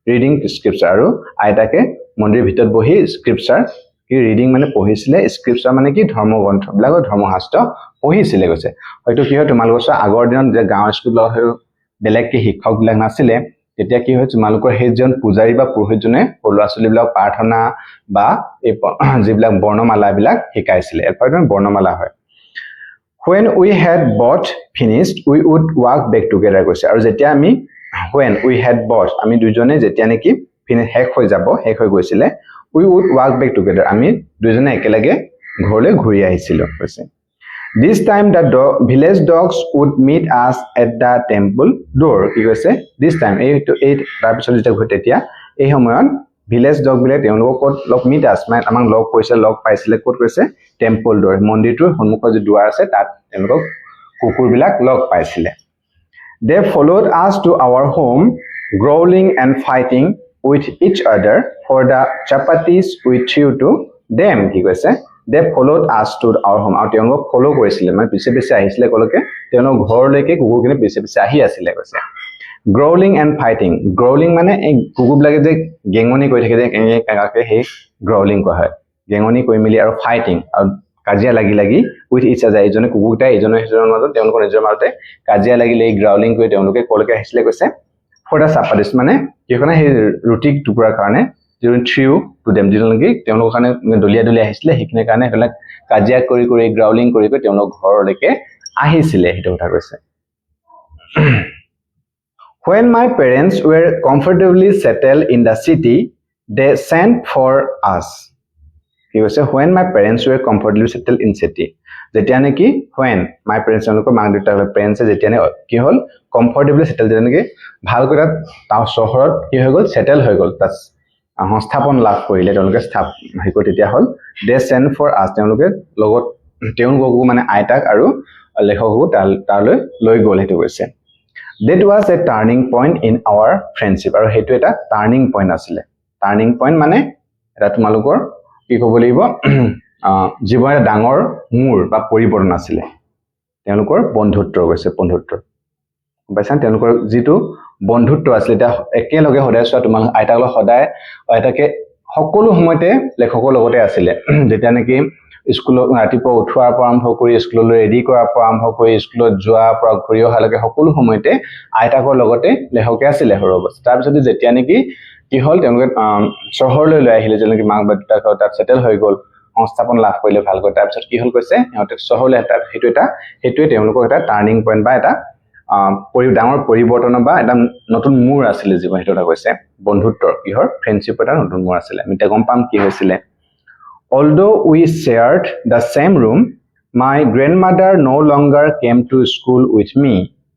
reading scripture আৰু আইতাকে মন্দিৰৰ ভিতৰত বহি scripture কি ৰিডিং মানে পঢ়িছিলে scripture মানে কি ধৰ্মগ্ৰন্থ বিলাকৰ ধৰ্মশাস্ত্ৰ পঢ়িছিলে কৈছে হয়তো কি হয় তোমালোকৰ আগৰ দিনত যে গাঁৱৰ স্কুলত বেলেগকে শিক্ষক বিলাক নাছিলে তেতিয়া কি হয় তোমালোকৰ সেইজন পূজাৰী বা পুৰোহিতজনে ল'ৰা ছোৱালীবিলাক প্ৰাৰ্থনা বা এই যিবিলাক বৰ্ণমালা বিলাক শিকাইছিলে এলফাবেট বৰ্ণমালা হয় when we had both finished we would walk back together কৈছে আৰু যেতিয়া আমি when we had both আমি দুজনে যেতিয়া নেকি শেষ হৈ গৈছিলে we would walk back together আমি দুজনে একেলগে ঘৰলৈ ঘূৰি আহিছিলো কৈছে this time the village dogs would meet us at the temple door কি কৈছে this time এই তাৰ পিছত যেতিয়া ঘটে তেতিয়া এই সময়ত ভিলেজ ডগ বিলাক তেওঁলোকক লগ মিট আছ মানে আমাক লগ কৈছে লগ পাইছিলে ক'ত কৈছে টেম্পল ডৰ মন্দিৰটোৰ সন্মুখত যে দুৱাৰ আছে তাত তেওঁলোকক কুকুৰবিলাক লগ পাইছিলে they followed us to our home growling and fighting with each other for the chapatis we threw to them কি কৈছে they followed us to our home আৰু তেওঁলোকক ফলো কৰিছিলে মানে পিছে পিছে আহিছিলে কলকে তেওঁলোক ঘৰলৈকে কুকুৰখিনি পিছে পিছে আহি আছিলে কৈছে growling and fighting growling মানে এই কুকুৰবিলাকে যে গেঙনি কৰি থাকে যে কাকাকে সেই growling কোৱা হয় গেঙনি কৰি মিলি আৰু fighting আৰু কাজিয়া লাগি with each other এজনে কুকুৰটা এজনৰ মাজত তেওঁলোকৰ নিজৰ মাজতে কাজিয়া লাগিলে এই growling কৰি তেওঁলোকে কলকে আহিছিলে কৈছে for the chapatis মানে কিয়কনা সেই ৰুটি টুকুৰাৰ কাৰণে যিটো থ্ৰিউ টু দেম যিজনকি তেওঁলোকৰ কাৰণে দলিয়া আহিছিলে সেইখিনিৰ কাৰণে হেবিলাক কাজিয়া কৰি growling কৰি তেওঁলোক ঘৰলৈকে আহিছিলে হেতু কথা কৈছে when my parents were comfortably settled in the city they sent for us কি কৈছে when my parents were comfortably settled in city যেতিয়া নেকি when my parents তেওঁলোকৰ মাক দেউতাকৰ parents যেতিয়া কি হল comfortably settled যেতিয়া নেকি ভালকৈ তাও চহৰত কি হৈ গল settle হৈ গল তাত সংস্থাপন লাভ কৰিলে তেওঁলোকে হেকো তেতিয়া হল they sent for us তেওঁলোকে লগত তেওঁলোককো মানে আইতাক আৰু লেখককো তালৈ লৈ গল হেতু কৈছে that was a turning point in our friendship আৰু হেতু এটা turning point আছিলে turning point মানে এটা তোমালোকৰ কি ক'ব লাগিব জীৱনৰ ডাঙৰ মূৰ বা পৰিৱৰ্তন আছিলে তেওঁলোকৰ বন্ধুত্ব গৈছে বন্ধুত্ব বাইছান তেওঁলোকৰ যিটো বন্ধুত্ব আছিলে এটা একেলগে সদায় চোৱা তোমাল আইতাক সদায় আইতাকে সকলো সময়তে লেখকৰ লগতে আছিলে যেতিয়া নেকি স্কুলত ৰাতিপুৱা উঠোৱাৰ পৰা আৰম্ভ কৰি স্কুললৈ ৰেডি কৰাৰ পৰা আৰম্ভ কৰি স্কুলত যোৱাৰ পৰা ঘূৰি অহালৈকে সকলো সময়তে আইতাকৰ লগতে লেখকে আছিলে সৰু অৱস্থা তাৰ পিছত যেতিয়া নেকি কি হল তেওঁলোকে চহৰলৈ লৈ আহিলে যেনেকৈ মাক দেউতাক তাত সেটেল হৈ গল সংস্থাপন লাভ কৰিলে ভালকৈ তাৰ পিছত কি হল কৈছে সিহঁতে চহৰলৈ হেতুৱে তেওঁলোকৰ এটা টাৰ্নিং পইণ্ট বা এটা ডাঙৰ পৰিৱৰ্তন বা এটা নতুন মূৰ আছিলে জীৱন হেতু এটা কৈছে বন্ধুত্বৰ কিহৰ ফ্ৰেণ্ডশ্বিপ এটা নতুন মূৰ আছিলে আমি গম পাম কি হৈছিলে although we shared the same room my grandmother no longer came to school with me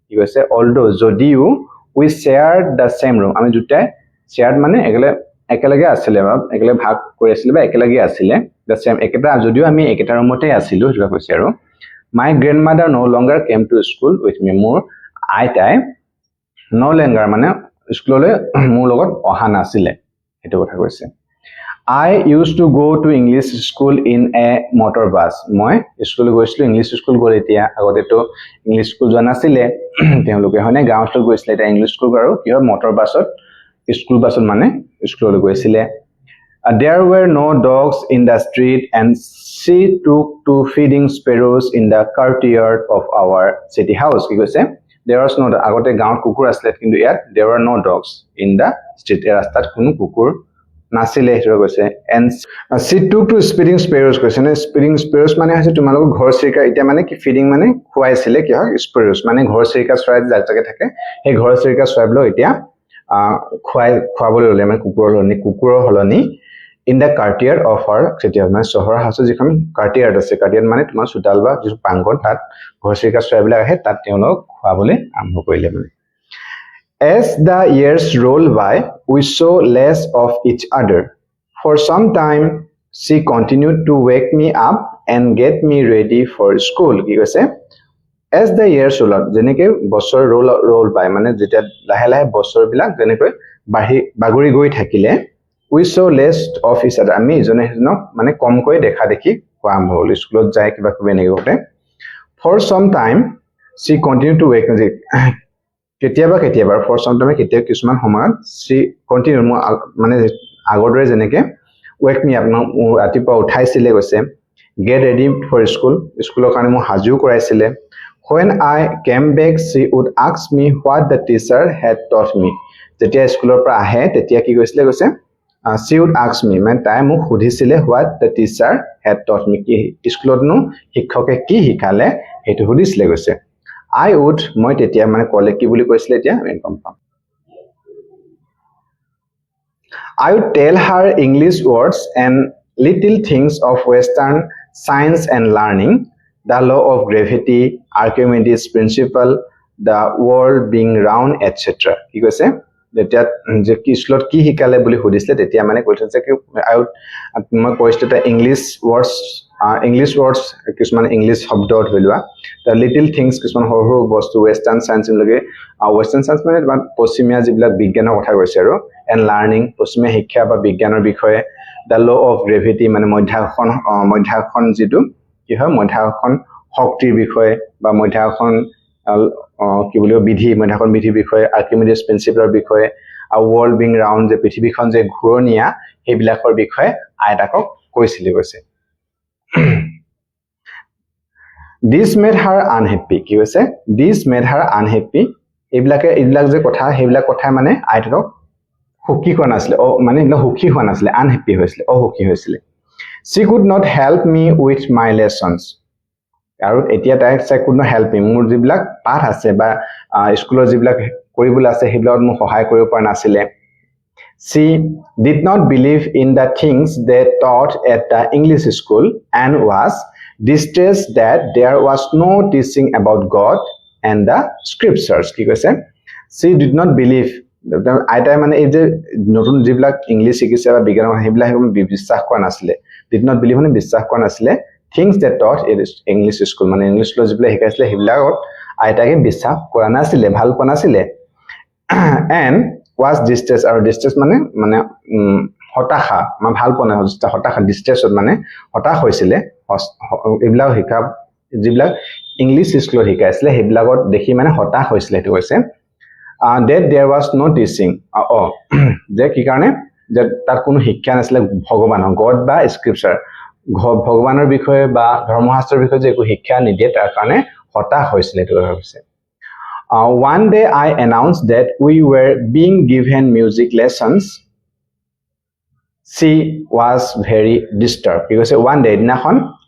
কি কৈছে although যদিও we shared the same room আমি দুটাই shared মানে একেলগে আছিলে বা একেলগে ভাগ কৰি আছিলে বা একেলগে আছিলে the same একেটা যদিও আমি একেটা ৰুমতে আছিলো হেতু কৈছে আৰু my grandmother no longer came to school with me মোৰ আইতাই no longer মানে স্কুললৈ মোৰ লগত অহা নাছিলে হেতু কথা কৈছে I used to go to English school in a motor bus মই স্কুল গৈছিলো ইংলিশ স্কুল গ'ল এতিয়া আগতে তো ইংলিশ স্কুল যোৱা নাছিলে তেওঁলোকে হয়নে গাঁৱত গৈছিলে এটা ইংলিশ স্কুল আৰু কিহৰ মটৰ বাছত স্কুল বাছত মানে স্কুললৈ গৈছিলে there were no dogs in the street and she took to feeding sparrows in the courtyard of our city house কি কৈছে there was no আগতে গাঁৱত কুকুৰ আছিল কিন্তু ইয়াত there were no dogs in the street ৰাস্তাত কোনো কুকুৰ নাছিলে হেটো কৈছে and she took to feeding sparrows কৈছে নে feeding sparrows মানে হৈছে তোমালোকৰ ঘৰ চিৰিকা এতিয়া মানে কি feeding মানে খুৱাইছিলে কি হয় sparrows মানে ঘৰ চিৰিকা চৰাই যাকে থাকে এই ঘৰ চিৰিকা চৰাইবিলাক এতিয়া খুৱাবলৈ ললে মানে কুকুৰৰ হলনি in the courtyard of her city মানে চহৰ হাউচৰ যিখন courtyard আছে courtyard মানে তোমাৰ চোতাল বা যিটো প্ৰাংগণ তাত ঘৰ চিৰিকা চৰাইবিলাক আহে তাত তেওঁলোক খুৱাবলৈ আৰম্ভ কৰিলে মানে As the years rolled by, we saw less of each other. For some time, she continued to wake me up and get me ready for school. কি কৈছে As the years rolled out, যেনেকৈ বছৰ roll by মানে যেতিয়া লাহে লাহে বছৰবিলাক যেনেকৈ বাগৰি গৈ থাকিলে we saw less of each other. আমি ইজনে সিজনক মানে কমকৈ দেখা দেখি হোৱা আৰম্ভ হ'ল স্কুলত যায় কিবা কিবি এনেকৈ For some time, she continued to wake me কেতিয়াবা for some time কেতিয়াবা কিছুমান সময়ত she continue মানে আগৰ দৰে যেনেকৈ wake me up ৰাতিপুৱা উঠাইছিলে কৈছে get ready for school স্কুলৰ কাৰণে মোক হাজু কৰাইছিলে when I came back she would ask me what the teacher had taught me যেতিয়া স্কুলৰ পৰা আহে তেতিয়া কি কৈছিলে কৈছে she would ask me মানে তাই মোক সুধিছিলে what the teacher had taught me কি স্কুলতনো শিক্ষকে কি শিকালে হেতু সুধিছিলে কৈছে I would মই তেতিয়া মানে কলে কি বুলি কৈছিলে এতিয়া আমি গম পাম I would tell her English words and little things of Western science and learning, the law of gravity, Archimedes' principle, the world being round, etc. কি কৈছে যেতিয়া যে কি স্কুলত কি শিকালে বুলি সুধিছিলে তেতিয়া মানে কৈছে কি I would মই কৈছিলে English words কিছুমান ইংলিশ শব্দ ধৰিলোৱা the little things কিছুমান সৰু বস্তু western science লগে western science মানে পশ্চিমীয়া যিবিলাক বিজ্ঞানৰ কথা কৈছে আৰু and learning পশ্চিমীয়া শিক্ষা বা বিজ্ঞানৰ বিষয়ে the law of gravity মানে মধ্যাকৰ্ষণ যিটো কি হয় মধ্যাকৰ্ষণ শক্তিৰ বিষয়ে বা মধ্যাকৰ্ষণ কি বুলিও মধ্যাকৰ্ষণ বিধিৰ বিষয়ে Archimedes principle বিষয়ে আৰু world being round যে পৃথিৱীখন যে ঘূৰণীয়া সেইবিলাকৰ বিষয়ে আইতাকক কৈছিলে কৈছে This made her unhappy কি হৈছে This made her unhappy এইবিলাক যে কথা সেইবিলাক কথা মানে আইতাকক সুখী হোৱা নাছিলে মানে সুখী হোৱা নাছিলে unhappy হৈছিলে অসুখী হৈছিলে She could not help me with my lessons আৰু এতিয়া তাই could not help me মোৰ যিবিলাক পাঠ আছে বা স্কুলৰ যিবিলাক কৰিবলৈ আছে সেইবিলাক মোক সহায় কৰিব পৰা নাছিলে She did not believe in the things they taught at the English school and was distressed that there was no teaching about God and the scriptures কি কৈছে She did not believe আইতাই মানে এই যে নতুন যিবিলাক ইংলিছ শিকিছে বা বিজ্ঞানৰ সেইবিলাক বিশ্বাস কৰা নাছিলে did not believe মানে বিশ্বাস কৰা নাছিলে things that taught in English school মানে ইংলিছৰ যিবিলাক শিকাইছিলে সেইবিলাকত আইতাকে বিশ্বাস কৰা নাছিলে ভাল পোৱা নাছিলে and was distressed আৰু distress মানে হতাশা মানে ভাল পোৱা নাই হতাশা distressed মানে হতাশ হৈছিলে এইবিলাক শিকা যিবিলাক ইংলিছ স্কুলত শিকাইছিলে সেইবিলাকত দেখি মানে হতাশ হৈছিলে সেইটো কৈছে that there was no teaching যে কি কাৰণে যে তাত কোনো শিক্ষা নাছিলে ভগৱানৰ গড বা স্ক্ৰিপচাৰ ভগৱানৰ বিষয়ে বা ধৰ্মশাস্ত্ৰৰ বিষয়ে যে একো শিক্ষা নিদিয়ে তাৰ কাৰণে হতাশ হৈছিলে সেইটো কৈছে One day I announced that we were being given music lessons. She was very disturbed. Because one day,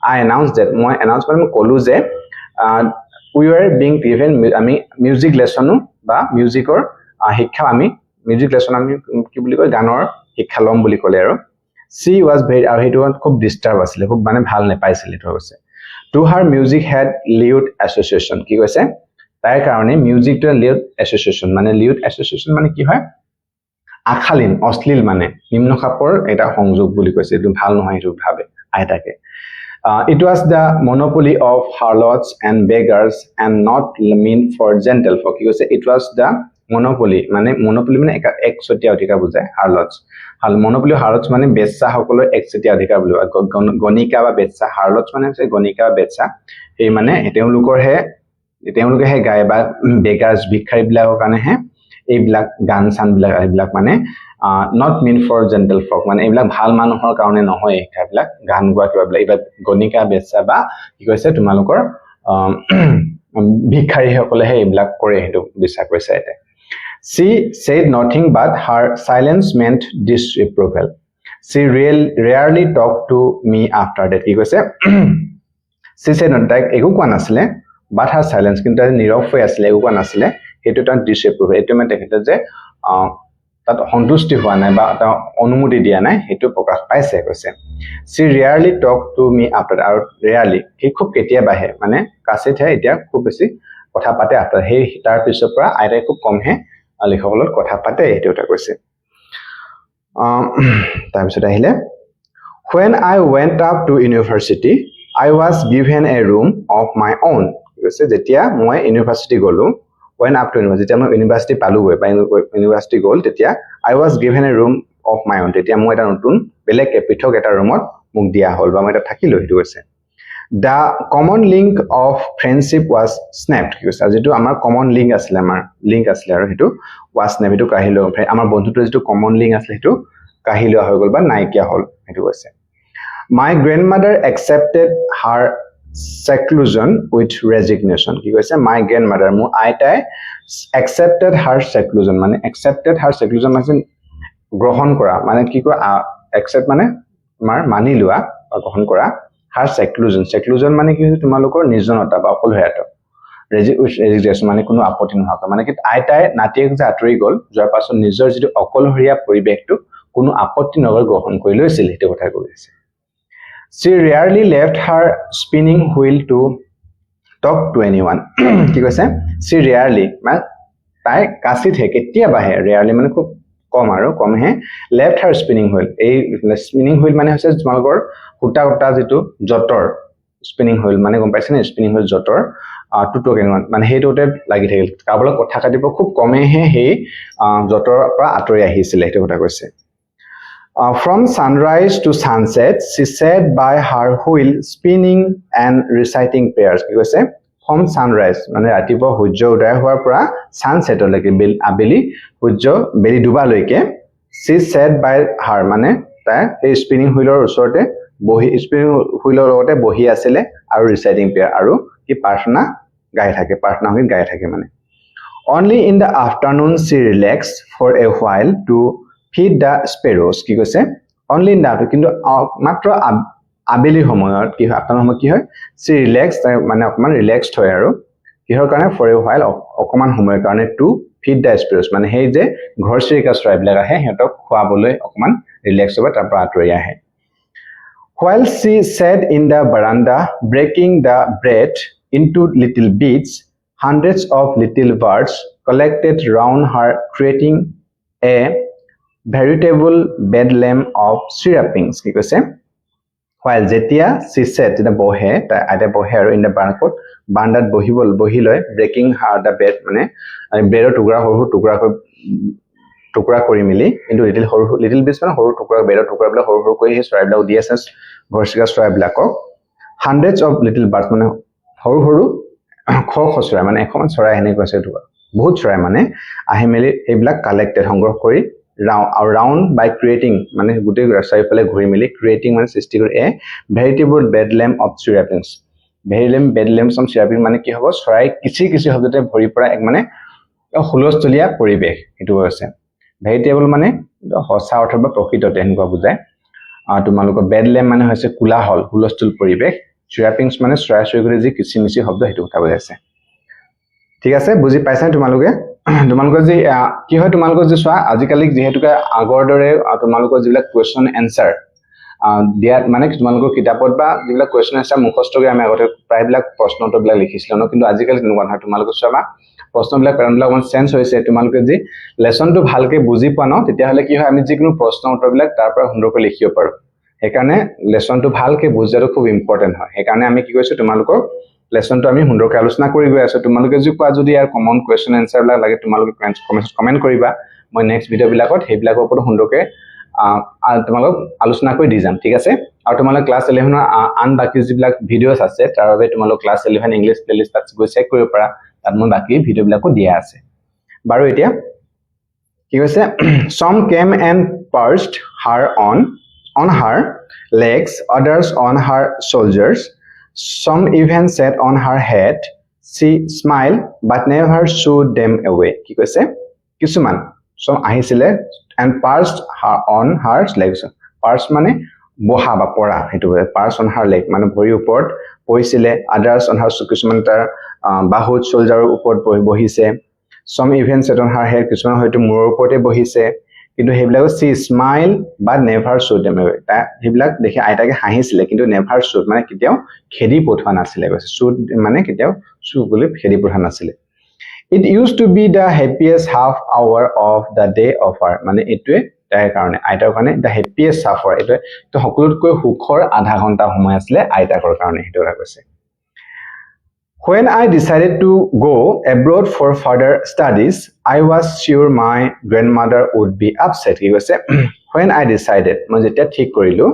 I announced that my announcement kolu je we were being given music lesson ba music or hikha ami music lesson ami ki boli koi ganor hikha lom boli kole aro she was very hetu khub disturb asile khub mane bhal ne paisile to hoise to her music had lewd association ki koise তাই কাৰণে music two লিউড association মানে লিউড association মানে কি হয় আখালিন অশ্লীল মানে নিম্ন খাপৰ এটা সংযোগ বুলি কৈছে এইটো ভাল নহয় এইটো ভাবে আইতাকে It was the monopoly of harlots and beggars and not meant for gentle folk. It was the monopoly মানে একচতীয়া অধিকাৰ বুজায় harlots monopoly harlots মানে বেচ্চা সকলৰ একচতীয়া অধিকাৰ বুলি গণিকা বা বেচ্চা harlots মানে হৈছে গণিকা বা বেচ্চা এই মানে তেওঁলোকে হে গায় বা বেগাৰ্স ভিক্ষাৰী বিলাকৰ কাৰণে হে এইবিলাক গান চান বিলাক এইবিলাক মানে not meant for gentle folk মানে এইবিলাক ভাল মানুহৰ কাৰণে নহয় এইবিলাক গান গোৱা কিবা বিলাক এইবিলাক গণিকা বেচ্চা বা কি কৈছে তোমালোকৰ ভিক্ষাৰীসকলেহে এইবিলাক কৰে সেইটো বিশ্বাস কৰিছে এতে she said nothing but her silence meant disapproval she rarely talked to me after that কি কৈছে she said not তাই একো কোৱা নাছিলে but her silence কিন্তু নীৰৱ হৈ আছিলে একো কোৱা নাছিলে সেইটো তাৰ disapproval এইটো মানে তেখেতে যে তাত সন্তুষ্টি হোৱা নাই বা তা অনুমতি দিয়া নাই সেইটো প্ৰকাশ পাইছে কৈছে she rarely talked to me after আৰু rarely কি খুব কেতিয়াবাহে মানে কাছেতহে এতিয়া খুব বেছি কথা পাতে after সেই তাৰ পিছৰ পৰা আইতাই খুব কমহে লিখকলত কথা পাতে এইটো এটা কৈছে তাৰ পিছত আহিলে when I went up to university I was given a room of my own কৈছে যেতিয়া মই ইউনিভাৰ্চিটি গলো when up to university মই ইউনিভাৰ্চিটি পালো গৈ বা ইউনিভাৰ্চিটি গল তেতিয়া I was given a room of my own তেতিয়া মই এটা নতুন বেলেগ পৃথক এটা ৰুমত মোক দিয়া হল বা মই এটা থাকিলো সেইটো কৈছে the common link of friendship was snapped কৈছে যেটো আমাৰ common link আছিল আমাৰ link আছিল আৰু হেতু was snapped হেতু কাহিলো আমাৰ বন্ধুটো যেটো common link আছিল হেতু কাহিলো হৈ গল বা নাইকিয়া হল হেতু কৈছে my grandmother accepted her seclusion with resignation কি কৈছে my grandmother মোৰ আইতাই accepted her seclusion মানে accepted her seclusion মানে গ্ৰহণ কৰা মানে কি কয় accept মানে আমাৰ মানি লোৱা বা গ্ৰহণ কৰা her seclusion মানে কি হৈছে তোমালোকৰ নিৰ্জনতা বা অকলশৰীয়াটো resignation মানে কোনো আপত্তি নোহোৱা মানে কি আইতাই নাতিয়েক যে আঁতৰি গল যোৱাৰ পাছত নিজৰ যিটো অকলশৰীয়া পৰিবেশটো কোনো আপত্তি নগৰ গ্ৰহণ কৰি লৈছিল সেইটো কথা কৈছে she rarely left her spinning wheel to talk to anyone কি কৈছে she rarely মানে তাই কাছিতহে কেতিয়াবাহে rarely মানে খুব কম আৰু কমহে left her spinning wheel এই spinning wheel মানে হৈছে তোমালোকৰ হুটা হুটা যেটো জটৰ spinning wheel মানে গম পাইছে নে spinning wheel জটৰ to talk anyone মানে হেইটোতে লাগি থাকিল কাবল কথা কাটিব খুব কমেহে হেই জটৰ পৰা আঁতৰি আহিছিল সেইটো কথা কৈছে from sunrise to sunset she sat by her wheel spinning and reciting prayers কি কৈছে from sunrise মানে ৰাতিপুৱা সূৰ্য উদয় হোৱাৰ পৰা sunset লৈকে আবেলি সূৰ্য বেলি ডুবা লৈকে she sat by her মানে তাই এই spinning wheelৰ ওচৰতে বহি spinning wheelৰ লগতে বহি আছিল আৰু reciting prayer আৰু কি প্ৰাৰ্থনা গাই থাকে প্ৰাৰ্থনা হৈ গাই থাকে মানে only in the afternoon she relaxed for a while to feed the sparrows কি কৈছে only in the কিন্তু মাত্ৰ আবেলি সময়ত কি হয় আপোনাৰ সময় কি হয় she relaxed মানে অকমান ৰিলেক্সড হয় আৰু কিহৰ কাৰণে for a while অকমান সময়ৰ কাৰণে to feed the sparrows মানে হেই যে ঘৰচিৰিকা চৰাইবিলাক আহে হেতক খোৱাবলৈ অকমান ৰিলেক্স হ'ব তাৰ পৰা আঁতৰি আহে while she sat in the veranda breaking the bread into little bits hundreds of little birds collected round her creating a veritable bedlam of chirpings কি কৈছে while যেতিয়া she sat the বহে আইতা বহে আৰু in the বাৰান্দাত বহিলৈ breaking her the bed মানে ব্ৰেডৰ টুকুৰা কৰি মিলি কিন্তু লিটল বিটস মানে সৰু টুকুৰা ব্ৰেডৰ টুকুৰাবিলাক সৰু কৰি সেই চৰাইবিলাক দি আছে ঘৰচিৰিকা চৰাইবিলাকক hundreds of little birds মানে সৰু চৰাই মানে এখন চৰাই হেনে কৈছে এইটো বহুত চৰাই মানে আহি মেলি এইবিলাক কালেক্টেড সংগ্ৰহ কৰি round by creating মানে গোটেই চাৰিফালে ঘূৰি মেলি creating মানে সৃষ্টি কৰি a veritable bedlam of chirpings bedlam of chirping মানে কি হ'ব চৰাই কিছু শব্দতে ভৰি পৰা এক মানে হুলস্থুলীয়া পৰিবেশ এটো আছে veritable মানে সঁচা অৰ্থ বা প্ৰকৃততে এনেকুৱা বুজায় তোমালোকৰ bedlam মানে হৈছে কোলাহল হুলস্থুল পৰিবেশ chirpings মানে চৰাই চৰিকটি যি কিচিমিচি শব্দ হেতু কথা বুজাইছে ঠিক আছে বুজি পাইছা তোমালোকে যে কি হয় তোমালোকৰ যে চোৱা আজিকালি যেহেতুকে আগৰ দৰে তোমালোকৰ যিবিলাক কোৱেশ্চন এনসাৰ দিয়া মানে তোমালোকৰ কিতাপত বা যিবিলাক কোৱেশ্চন এনসাৰ মুখস্থকে আমি আগতে প্ৰায়বিলাক প্ৰশ্নউত্তৰবিলাক লিখিছিল ন কিন্তু আজিকালি তেনেকুৱা নহয় তোমালোকে চোৱা প্ৰশ্নবিলাক প্যাটাৰ্নবিলাক অন চেঞ্জ হৈছে তোমালোকে যে লেসনটো ভালকে বুজি পোৱা ন তেতিয়া হলে কি হয় আমি যিকোনো প্ৰশ্নউত্তৰবিলাক তাৰ পৰা সুন্দৰকৈ লিখিব পাৰো হেকাৰণে লেসনটো ভালকে বুজাটো খুব ইম্পৰ্টেন্ট হয় হেকাৰণে আমি কি কৈছো তোমালোকক লেসনটো আমি সুন্দৰকৈ আলোচনা কৰি গৈ আছো তোমালোকে যি কোৱা যদি ইয়াৰ কমন কোৱেশ্চন এনসাৰবিলাক লাগে তোমালোকে কমেন্ট কৰিবা মই নেক্সট ভিডিও বিলাকত হেবিলাকৰ ওপৰত সুন্দৰকৈ তোমালোক আলোচনা কৰি দি যাম ঠিক আছে আৰু তোমালোক ক্লাস 11 ৰ আন বাকি যিবিলাক ভিডিওস আছে তাৰ বাবে তোমালোক ক্লাস 11 ইংলিশ প্লেলিষ্ট তাত গৈ চেক কৰিব পাৰা তাত মই বাকি ভিডিও বিলাকো দিয়া আছে বাৰু এতিয়া কি কৈছে some came and perched her on her legs others on her shoulders some even sat on her head she smiled but never shooed them away কি কৈছে কিছুমান some আহিছিলে and perched her on her legs perched মানে বহা বা পৰা হেতু perched on her leg মানে ভৰি ওপৰত বহিছিলে others on her কিছুমান তাৰ বাহুত শোল্ডাৰৰ ওপৰত বহিছে some even sat on her head কিছুমান হয়তো মূৰৰ ওপৰতে বহিছে কিন্তু হেবিলাক she smiled but never showed them away তা হেবিলাক দেখি আইতাকে হাঁহিছিলে কিন্তু never showed মানে কেতিয়াও খেদি পঠোৱা নাছিলে কৈছে showed মানে কেতিয়াও show বুলি খেদি পঠোৱা নাছিলে it used to be the happiest half hour of the day of her মানে এটোৱে তাইৰ কাৰণে আইতাৰ কাৰণে the happiest half hour এটো তো সকলোতকৈ সুখৰ আধা ঘণ্টা সময় আছিল আইতাকৰ কাৰণে হেতু কৈছে When I decided to go abroad for further studies, I was sure my grandmother would be upset. He was when I decided, মই যেতিয়া ঠিক কৰিলো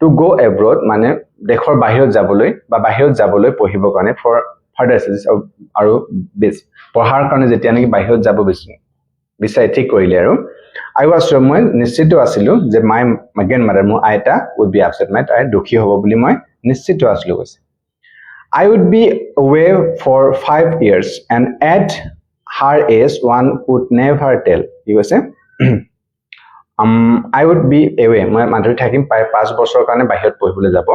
to go abroad মানে দেশৰ বাহিৰত যাবলৈ বা বাহিৰত যাবলৈ পঢ়িব কাৰণে for further studies আৰু পঢ়াৰ কাৰণে যেতিয়া নেকি বাহিৰত যাব বিচাৰি ঠিক কৰিলে আৰু I was sure মই নিশ্চিত আছিলো যে my grandmother মোৰ আইতা would be upset মানে তাই দুখী হ'ব বুলি মই নিশ্চিত আছিলো কৈছে I would be away for 5 years and at her age one could never tell. He was I would be away. My mother থাকিম পাই 5 বছৰৰ কাৰণে বাহিৰত পঢ়িবলৈ যাব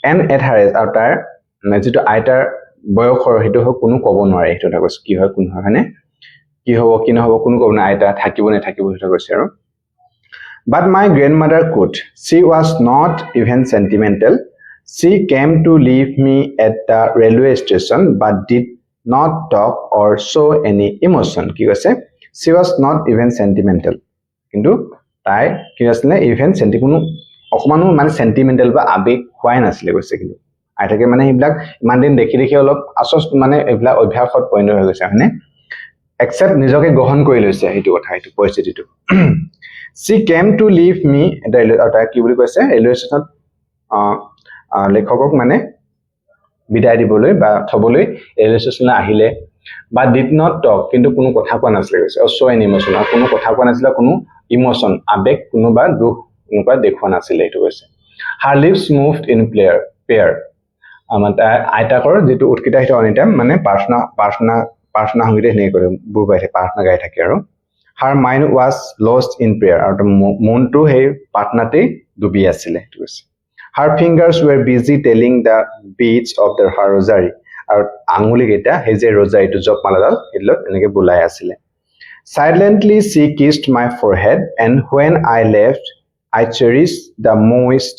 and at her age after যেটো আইতাৰ বয়সৰ হেতু কোনো ক'ব নোৱাৰে হেতু কথা কৈছে কি হয় কোন হয় মানে কি হ'ব কি নহব কোনো ক'ব না আইতা থাকিব নে থাকিব হেতু কৈছে আৰু But my grandmother could. She was not even sentimental. She came to leave me at the railway station but did not talk or show any emotion. কি কৈছে She was not even sentimental. কিন্তু তাই কি আছিল even কোনো অকমানো মানে sentimental বা আবেগ হোৱাই নাছিলে কৈছে কিন্তু আইতাকে মানে এইবিলাক ইমান দিন দেখি দেখি অলপ আসস মানে এইবিলাক অভ্যাসত পৰিণত হৈ গৈছে মানে except নিজকে গ্ৰহণ কৰি লৈছে হেতু কথা হেতু পৰিস্থিতিটো She came to leave me at the কি বুলি কৈছে ৰেলৱে ষ্টেচনত লেখকক মানে বিদায় দিবলৈ বা থবলৈ ৰেলৱে ষ্টেচনলৈ আহিলে বা did not talk কিন্তু কোনো কথা কোৱা নাছিলে কৈছে show any emotion কোনো কথা কোৱা নাছিলে কোনো ইমোশন আবেগ কোনো বা দুখ এনেকুৱা দেখুৱা নাছিলে এইটো কৈছে her lips moved in pair মানে আইতাকৰ যেটো উৎকিতা হেতু অনিটা মানে প্ৰাৰ্থনা সংগীতে হেনে কৰে বুৰ পাইছে প্ৰাৰ্থনা গাই থাকে আৰু her mind was lost in prayer আৰু মনটো হে প্ৰাৰ্থনাতে ডুবি আছিল এইটো কৈছে Her fingers were busy telling the beads of her rosary. আৰু আঙুলি কেটা হে যে rosary to জপ মালাডাল এলত এনেকে বুলাই আছিল Silently she kissed my forehead and when I left I cherished the most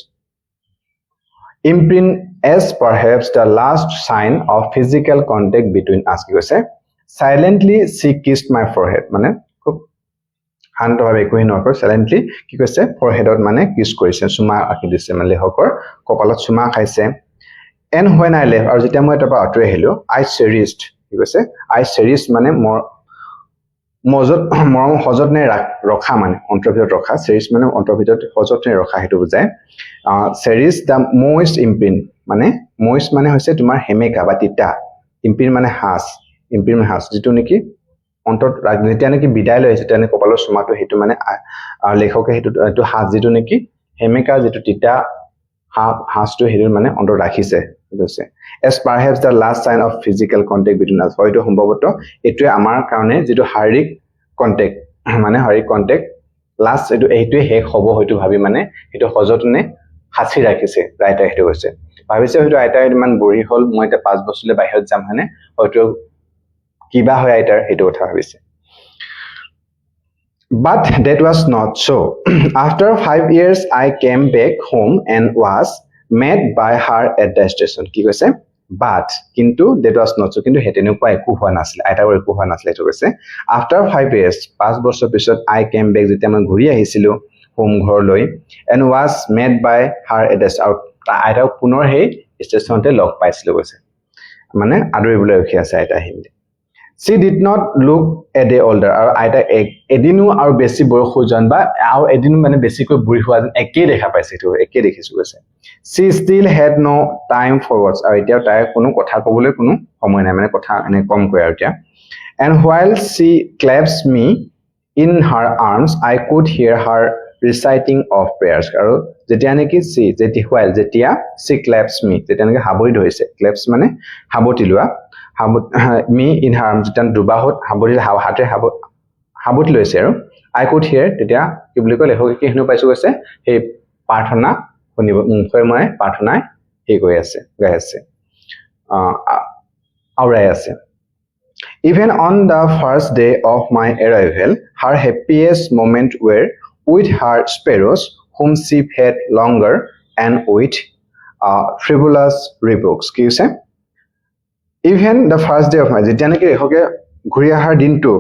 imprint as perhaps the last sign of physical contact between us কি কৈছে Silently she kissed my forehead মানে খুব শান্তভাৱে একোই নকৰ silently কি কৈছে foreheadত মানে কিছ কৰিছে চুমা আকি দিছে মানে লেখকৰ কপালত চুমা খাইছে and when I left আৰু যেতিয়া মই তাৰপা আঁতৰি আহিলো I cherished কি কৈছে I cherished মানে মৰম সযতনে ৰখা মানে অন্তৰ্ভিতৰত ৰখা cherish মানে অন্তৰ্ভিতৰত সযতনে ৰখা হেতু বুজায় cherish the most imprint মানে moist মানে হৈছে তোমাৰ হেমেকা বা তিতা imprint মানে হাস যেটো নেকি অন্তত যেতিয়া নেকি বিদায় লৈ আছে তেনে কপালৰ সমাটো হেতু মানে লেখকে হেতু হাস যেটো নেকি হেমেকা যেটো তিতা হাসটো হেতু মানে অন্তত ৰাখিছে বুজিছে as perhaps the last sign of physical contact between us হয়তো সম্ভৱত এটোৱে আমাৰ কাৰণে যেটো শাৰীৰিক কন্টাক্ট মানে শাৰীৰিক কন্টাক্ট লাষ্ট এটোৱে শেষ হ'ব হয়তো ভাবি মানে এটো সযতনে হাসি ৰাখিছে ৰাইটা হেতু কৈছে ভাবিছে হয়তো আইতা ইমান বৰি হল মই এটা 5 বছৰলে বাহিৰত যাম হানে হয়তো কিবা হয় আইতাৰ হেতু কথা ভাবিছে But that was not so. After 5 years, I came back home and was met by her at the station. কি কৈছে? But, কিন্তু that was not so. কিন্তু হেতেনেকুৱা একো হোৱা নাছিলে। আইতাৰ একো হোৱা নাছিলে এইটো কৈছে। After 5 years, 5 বছৰ পিছত I came back যেতিয়া মই ঘূৰি আহিছিলো হোম ঘৰলৈ and was met by her at the station. আইতাক পুনৰ সেই ষ্টেচনতে লগ পাইছিলো কৈছে। মানে আদৰিবলৈ ৰখি আছে আইতা আহিলে। She did not look a day older আৰু আইতা এদিনো আৰু বেছি বয়সজন বা আৰু এদিনো মানে বেছিকৈ বুঢ়ী হোৱা যেন একেই দেখা পাইছে তো একেই দেখিছো কৈছে She still had no time for words আৰু এতিয়া তাই কোনো কথা ক'বলৈ কোনো সময় নাই মানে কথা এনে কম কয় আৰু এতিয়া and while she claps me in her arms I could hear her reciting of prayers আৰু যেতিয়া নেকি যেতিয়া she claps me যেতিয়া নেকি হাবৰি ধৰিছে claps মানে হাবতি লোৱা me in her arms যেন দুবাহুত হাতে হাবুতি লৈছে আৰু I could hear তেতিয়া কি বুলি কয় লেখকে কি হেনো পাইছো কৈছে সেই প্ৰাৰ্থনা শুনিব মুখে মই প্ৰাৰ্থনাই হে গৈ আছে গাই আছে আউৰাই আছে Even on the first day of my arrival, her happiest moment were with her sparrows, whom she fed longer and with frivolous rebukes. Ki hoise? Even the first day of my যেতিয়া নেকি ৰেখকে ঘূৰি অহাৰ দিনটো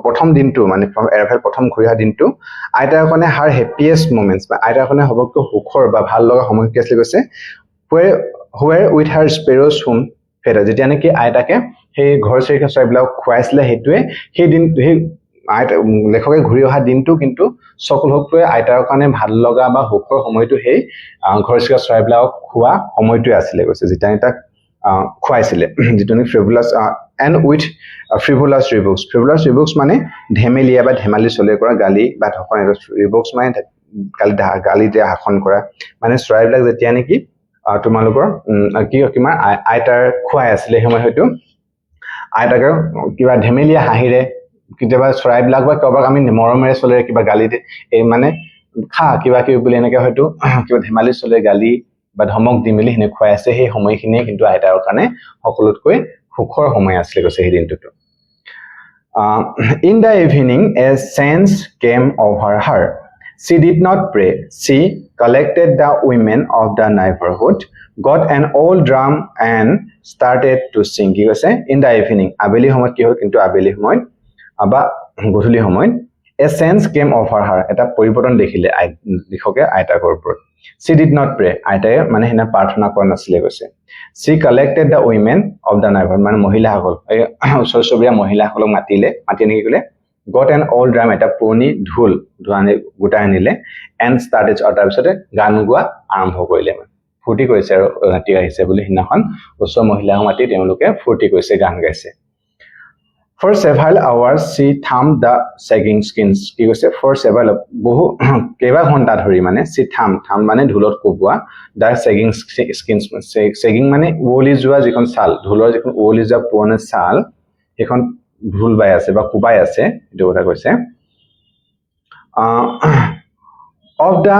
প্ৰথম দিনটো মানে এৰাভেল প্ৰথম ঘূৰি অহাৰ দিনটো আইতাৰ কাৰণে her happiest moments বা আইতাৰ কাৰণে হবকৈ সুখৰ বা ভাল লগা সময় কি আছিল কৈছে where with her sparrows whom fed যেতিয়া নেকি আইতাকে সেই ঘৰ চৰিকা চৰাইবিলাক খুৱাইছিলে হেতুৱে সেই দিন সেই লেখকে ঘূৰি অহা দিনটো কিন্তু সকলোককৈ আইতাৰ কাৰণে ভাল লগা বা সুখৰ সময়টো সেই ঘৰ চৰিকা চৰাইবিলাক খোৱা সময়টোৱে আছিলে কৈছে যেতিয়া তাক খুৱাইছিলে যেটো নি frivolous and with frivolous rebukes মানে ধেমেলিয়া বা ধেমালি চলে কৰা গালি বা ধখন rebukes মানে গালি দিয়া হাখন কৰা মানে চৰাইবিলাক যেতিয়া নেকি তোমালোকৰ কি কিমান আইতাৰ খুৱাই আছিলে সময় হয়তো আইতাকে কিবা ধেমেলিয়া হাঁহিৰে কিবা চৰাইবিলাক বা কবাক আমি মৰমেৰে চলে কিবা গালি এই মানে খা কিবা কি বুলি এনেকে হয়তো কিবা ধেমালি চলে গালি বা ধমক দি মিলি হেনে খুৱাই আছে সেই সময়খিনিয়ে কিন্তু আইতাৰ কাৰণে সকলোতকৈ সুখৰ সময় আছিল কৈছে সেই দিনটো in the evening a sense came over her she did not pray she collected the women of the neighborhood got an old drum and started to sing কি কৈছে in the evening আবেলি সময়ত কি হ'ল কিন্তু আবেলি সময়ত আবা গধূলি সময়ত a sense came over her এটা পৰিৱৰ্তন দেখিলে লিখকে আইতাৰ ওপৰত she did not pray আইতায়ে মানে হেনা প্ৰাৰ্থনা কৰা নাছিলে কৈছে she collected the women of the neighborhood মানে মহিলাসকল এই ওচৰচবীয়া মহিলাসকলক মাতি নেকি কলে got an old drum এটা পুৰণি ঢোল ধুৱানি গোটাই আনিলে and started তাৰপিছতে গান গোৱা আৰম্ভ কৰিলে ফুৰ্তি কৰিছে আৰু ৰাতি আহিছে বুলি হিনাখন ওচৰ মহিলাক মাতি তেওঁলোকে ফুৰ্তি কৰিছে গান গাইছে For several hours she thammed the sagging skins কি কৈছে for several বহু কেবা ঘণ্টা ধৰি মানে she থাম মানে ঢোলত কোবোৱা the sagging skins sagging মানে ওলি যোৱা যিখন ছাল ঢোলৰ যিখন ওলি যোৱা পুৰণা ছাল এখন ঢোল বাই আছে বা কোবাই আছে এটো কথা কৈছে of the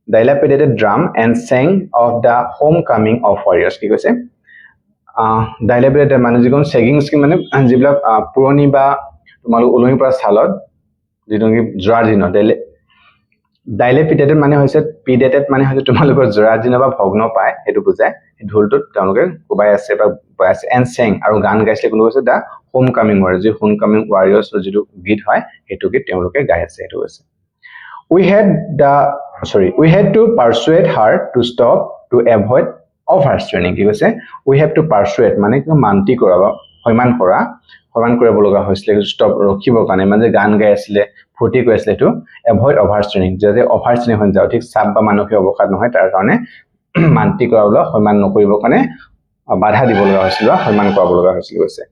dilapidated drum and sang of the homecoming of warriors কি কৈছে dilapidated মানে যিখন sagging skin মানে যিবিলাক পুৰণি বা তোমালোক ওলমি পৰা ছালত যিটো কি জৰাৰ দিন dilapidated মানে হৈছে predated মানে হৈছে তোমালোকৰ জৰাৰ দিন বা ভগ্ন পায় এটো বুজায় ঢোলটোত তেওঁলোকে কোবাই আছে বা বাই আছে and sang আৰু গান গাইছে কোন কৈছে দা homecoming warriors যি homecoming warriors যিটো গীত হয় হেতু গীত তেওঁলোকে গাই আছে এটো কৈছে we had to persuade her to stop to avoid overstraining কি কৈছে we have to persuade মানে কি মান্তি কৰা বা হৈমান কৰিব লগা হৈছিল stop ৰখিবৰ কাৰণে মানে গান গাই আছিল ফুটি কৰি আছিল এটো avoid overstraining যদি overstraining হৈ যায় ঠিক চাপ বা মানসিক অৱসাদ নহয় তাৰ কাৰণে মান্তি কৰাবলৈ হৈমান নকৰিবৰ কাৰণে বাধা দিব লগা হৈছিল বা হৈমান কৰাব লগা হৈছিল কৈছে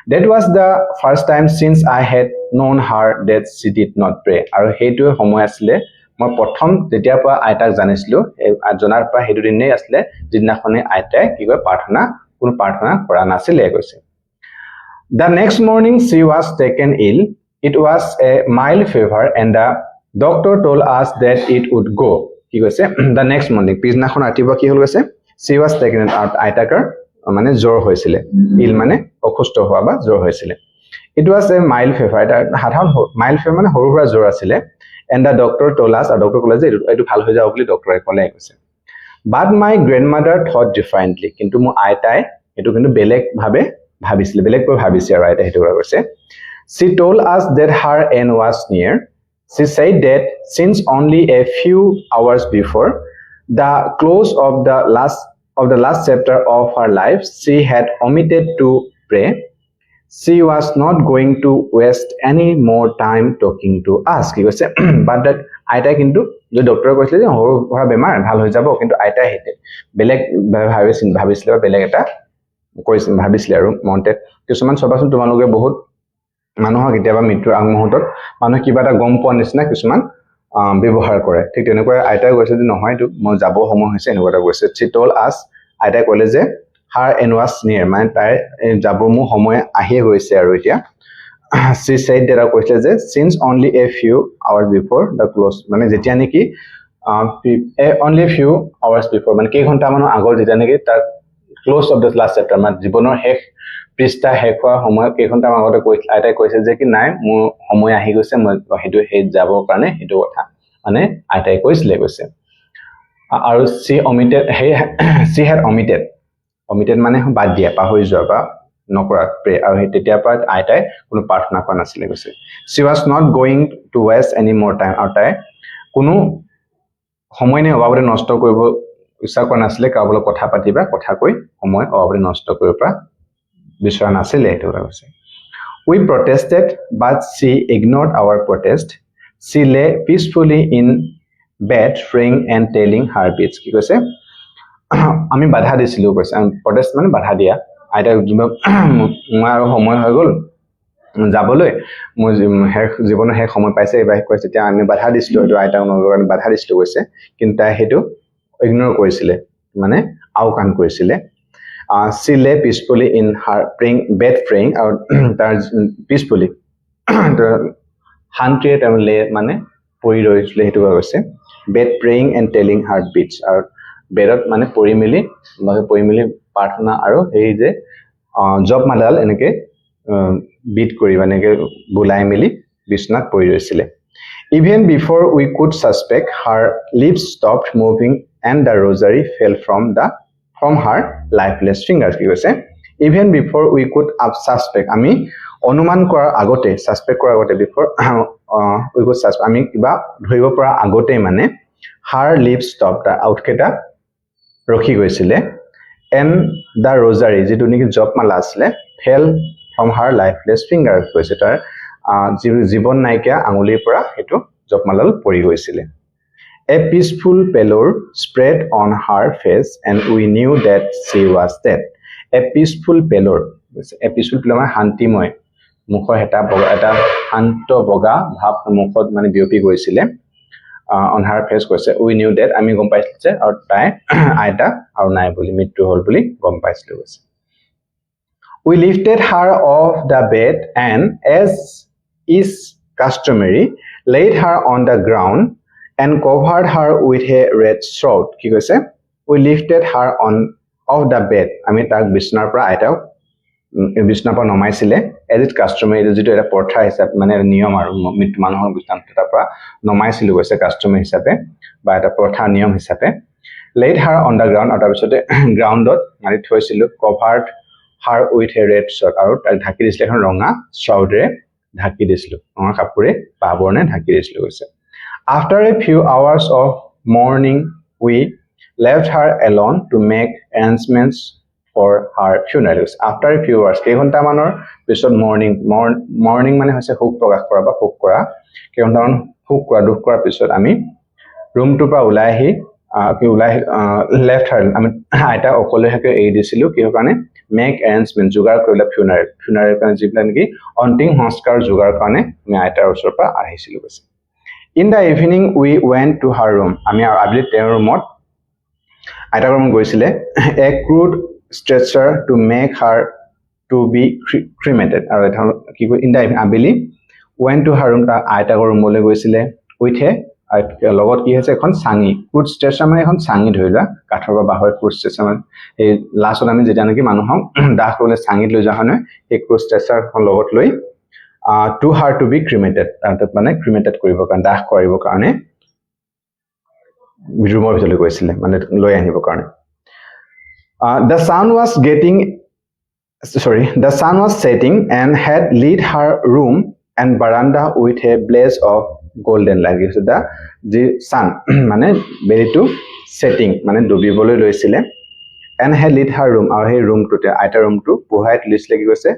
That was the first time since I had known her that she did not pray. আৰু হেতু সময় আছিল মই প্ৰথম যেতিয়া পৰা আইতাক জানিছিলো জনাৰ পৰা হেতু দিনেই আছিল যিদিনাখনে আইতাই কি কয় কোনো প্ৰাৰ্থনা কৰা নাছিল কৈছে The next morning she was taken ill. It was a mild fever and the doctor told us that it would go. কি কৈছে The next morning পিছদিনাখন ৰাতিপুৱা কি হ'ল কৈছে she was taken out আইতাকৰ মানে জ্বৰ হৈছিল ইল মানে অসুস্থ হোৱা বা জ্বৰ হৈছিল It was a mild fever সাধাৰণ mild fever মানে সৰু সুৰা জ্বৰ আছিল and the doctor told us doctor ক'লে যে এটো ভাল হৈ যাব বুলি ডক্টৰে ক'লে কৈছে But my grandmother thought differently কিন্তু মোৰ আইতাই এটো কিন্তু বেলেগ ভাবে ভাবিছিল বেলেগ ভাবিছে আৰু আইতাই হেতু কৈছে She told us that her end was near She said that since only a few hours before the close of the last chapter of her life she had omitted to pray she was not going to waste any more time talking to us কি কৈছে but that আইতা কিন্তু যে ডক্টৰে কৈছিল যে হৰ ভৰা বেমাৰ ভাল হৈ যাব কিন্তু আইতা হেতে বেলেগ ভাবিছিল বা বেলেগ এটা কৈছিল ভাবিছিল আৰু মনতে কিছুমান সবাচোন তোমালোকে বহুত মানুহক কেতিয়াবা মৃত্যুৰ আগমুহূৰ্তত মানুহ কিবা এটা গম পোৱা নিচিনা কিছুমান ব্যৱহাৰ কৰে ঠিক তেনেকৈ আইতাই কৈছে যে নহয় এইটো মই যাব সময় হৈছে এনেকুৱা কৈছে she told us আইতাই ক'লে যে her end was near মানে তাই যাব মোৰ সময় আহি গৈছে আৰু এতিয়া she said that কৈছে যে since only a few hours before the close মানে যেতিয়া নেকি only a few hours before মানে কেই ঘণ্টা মানৰ আগৰ যেতিয়া নেকি তাৰ close of the last chapter মানে জীৱনৰ শেষ পৃষ্ঠা শেষ হোৱাৰ সময় কেই ঘণ্টা আগতে কৈছে আইতাই কৈছে যে কি নাই মোৰ সময় আহি গৈছে মই হেতু হে যাবৰ কাৰণে হেতু কথা মানে আইতাই কৈছিলে কৈছে আৰু she omitted she had omitted মানে বাদ দিয়া পাহৰি যোৱা বা নকৰা প্ৰে আৰু তেতিয়াৰ পৰা আইতাই কোনো প্ৰাৰ্থনা কৰা নাছিলে কৈছে she was not going to waste any more time আৰু তাই কোনো সময় নে অবাবতে নষ্ট কৰিব ইচ্ছা কৰা নাছিলে কাৰোবাৰ কথা পাতিবা কথা কৈ সময় অবাবতে নষ্ট কৰিব পৰা বিচৰা নাছিলে এইটো কৈছে we protested but she ignored our protest she lay peacefully in bed praying and telling her beads কি কৈছে আমি বাধা দিছিলো কৈছে protest মানে বাধা দিয়া আইতা মই আৰু সময় হৈ গল যাবলৈ মই জীৱনৰ শেষ সময় পাইছে এবাৰ কৈছে তেতিয়া আমি বাধা দিছিলো আৰু আইতা অনুগ্ৰহ বাধা দিছিলো কৈছে কিন্তু তাই হেতু ইগনোৰ কৰিছিলে মানে আওকাণ কৰিছিলে she lay peacefully in her praying or tar peacefully শান্তিৰে তেওঁ lay মানে পৰি ৰৈছিলে হেতু কৈছে bed praying and telling her beads আৰু বেৰত মানে পৰি মিলি প্ৰাৰ্থনা আৰু এই যে জব মালাল এনেকে বিট কৰি মানেকে বুলাই মিলি বিছনাত পৰি ৰৈছিলে even before we could suspect her lips stopped moving and the rosary fell from her lifeless fingers কি কৈছে even before we could suspect আমি অনুমান কৰাৰ আগতে suspect কৰাৰ আগতে before we could suspect আমি কিবা ধৰিব পৰা আগতে মানে her lips stopped আউটকেটা ৰখি গৈছিলে and the rosary যেটো নেকি জপমালা আছিলে fell from her lifeless fingers কৈছে তাৰ জীৱন নাইকিয়া আঙুলিৰ পৰা হেতু জপমালাল পৰি গৈছিলে A peaceful pallor spread on her face and we knew that she was dead. A peaceful pallor মানে শান্তিময় মুখৰ এটা শান্ত বগা ভাব মুখত মানে বিয়পি গৈছিলে on her face কৈছে we knew that আমি গম পাইছিলো যে আৰু তাই আইতা আৰু নাই বুলি মৃত্যু হ'ল বুলি গম পাইছিলো কৈছে We lifted her off the bed and as is customary laid her on the ground and covered her with a red shroud কি কৈছে we lifted her off the bed আমি তাক বিছনাৰ পৰা আইতাক বিছনাৰ পৰা নমাইছিলে as it customary যেটো এটা প্ৰথা হিচাপে মানে নিয়ম আৰু মৃত্যু মানুহৰ বিছনাৰ পৰা নমাইছিল কৈছে কাষ্টমাৰ হিচাপে বা এটা প্ৰথা নিয়ম হিচাপে laid her on the ground আৰু তাৰপিছতে গ্ৰাউণ্ডত মাৰি থৈছিল covered her with a red shroud আৰু তাক ঢাকি দিছিল এখন ৰঙা শ্ৰাউডৰে ঢাকি দিছিল ৰঙা কাপোৰে পাবৰণে ঢাকি দিছিল কৈছে After a few hours of mourning, we left her alone to make arrangements for her funeral. After a few hours, কেইঘণ্টা মানৰ পিছত mourning মানে হৈছে শোক প্ৰকাশ কৰা বা শোক কৰা কেইঘণ্টা মান শোক কৰা দুখ কৰাৰ পিছত আমি ৰুমটোৰ পৰা ওলাই আহি left her আমি আইতা অকলেহাকে এৰি দিছিলো কিহৰ কাৰণে make arrangement যোগাৰ কৰিলে funeral কাৰণে যিবিলাক নেকি অন্তিম সংস্কাৰ যোগাৰ কাৰণে আমি আইতাৰ ওচৰৰ পৰা আহিছিলো কৈছে In the evening we went to her room আমি আবেলি তেওঁৰ ৰুমত আইতাৰ ৰুমত গৈছিলে a crude stretcher to make her to be cremated আৰু কি কয় in the আবেলি went to her room আইতাৰ ৰুমলৈ গৈছিলে with a লগত কি হৈছে এখন সাঙি crude stretcher মানে এখন সাঙি ধৰিলা কাঠৰ বা বাঁহৰ crude stretcher মানে এই লাষ্টত আমি যেটা নেকি মানুহক দাহ কৰিলে সাঙিত লৈ যোৱা হয় এই crude stretcher খন লগত লৈ to her to be cremated তাত মানে cremated কৰিব কাৰণ দাহ কৰিব কাৰণে ৰুমৰ ভিতৰলৈ গৈছিলে মানে লৈ আনিব কাৰণে the sun was setting and had lit her room and veranda with a blaze of golden light the sun মানে বেলিটো setting মানে ডুবিবলৈ লৈছিলে and had lit her room আৰু সেই ৰুমটোতে আইতা ৰুমটো পোহাই তুলিছিলে কি কৈছে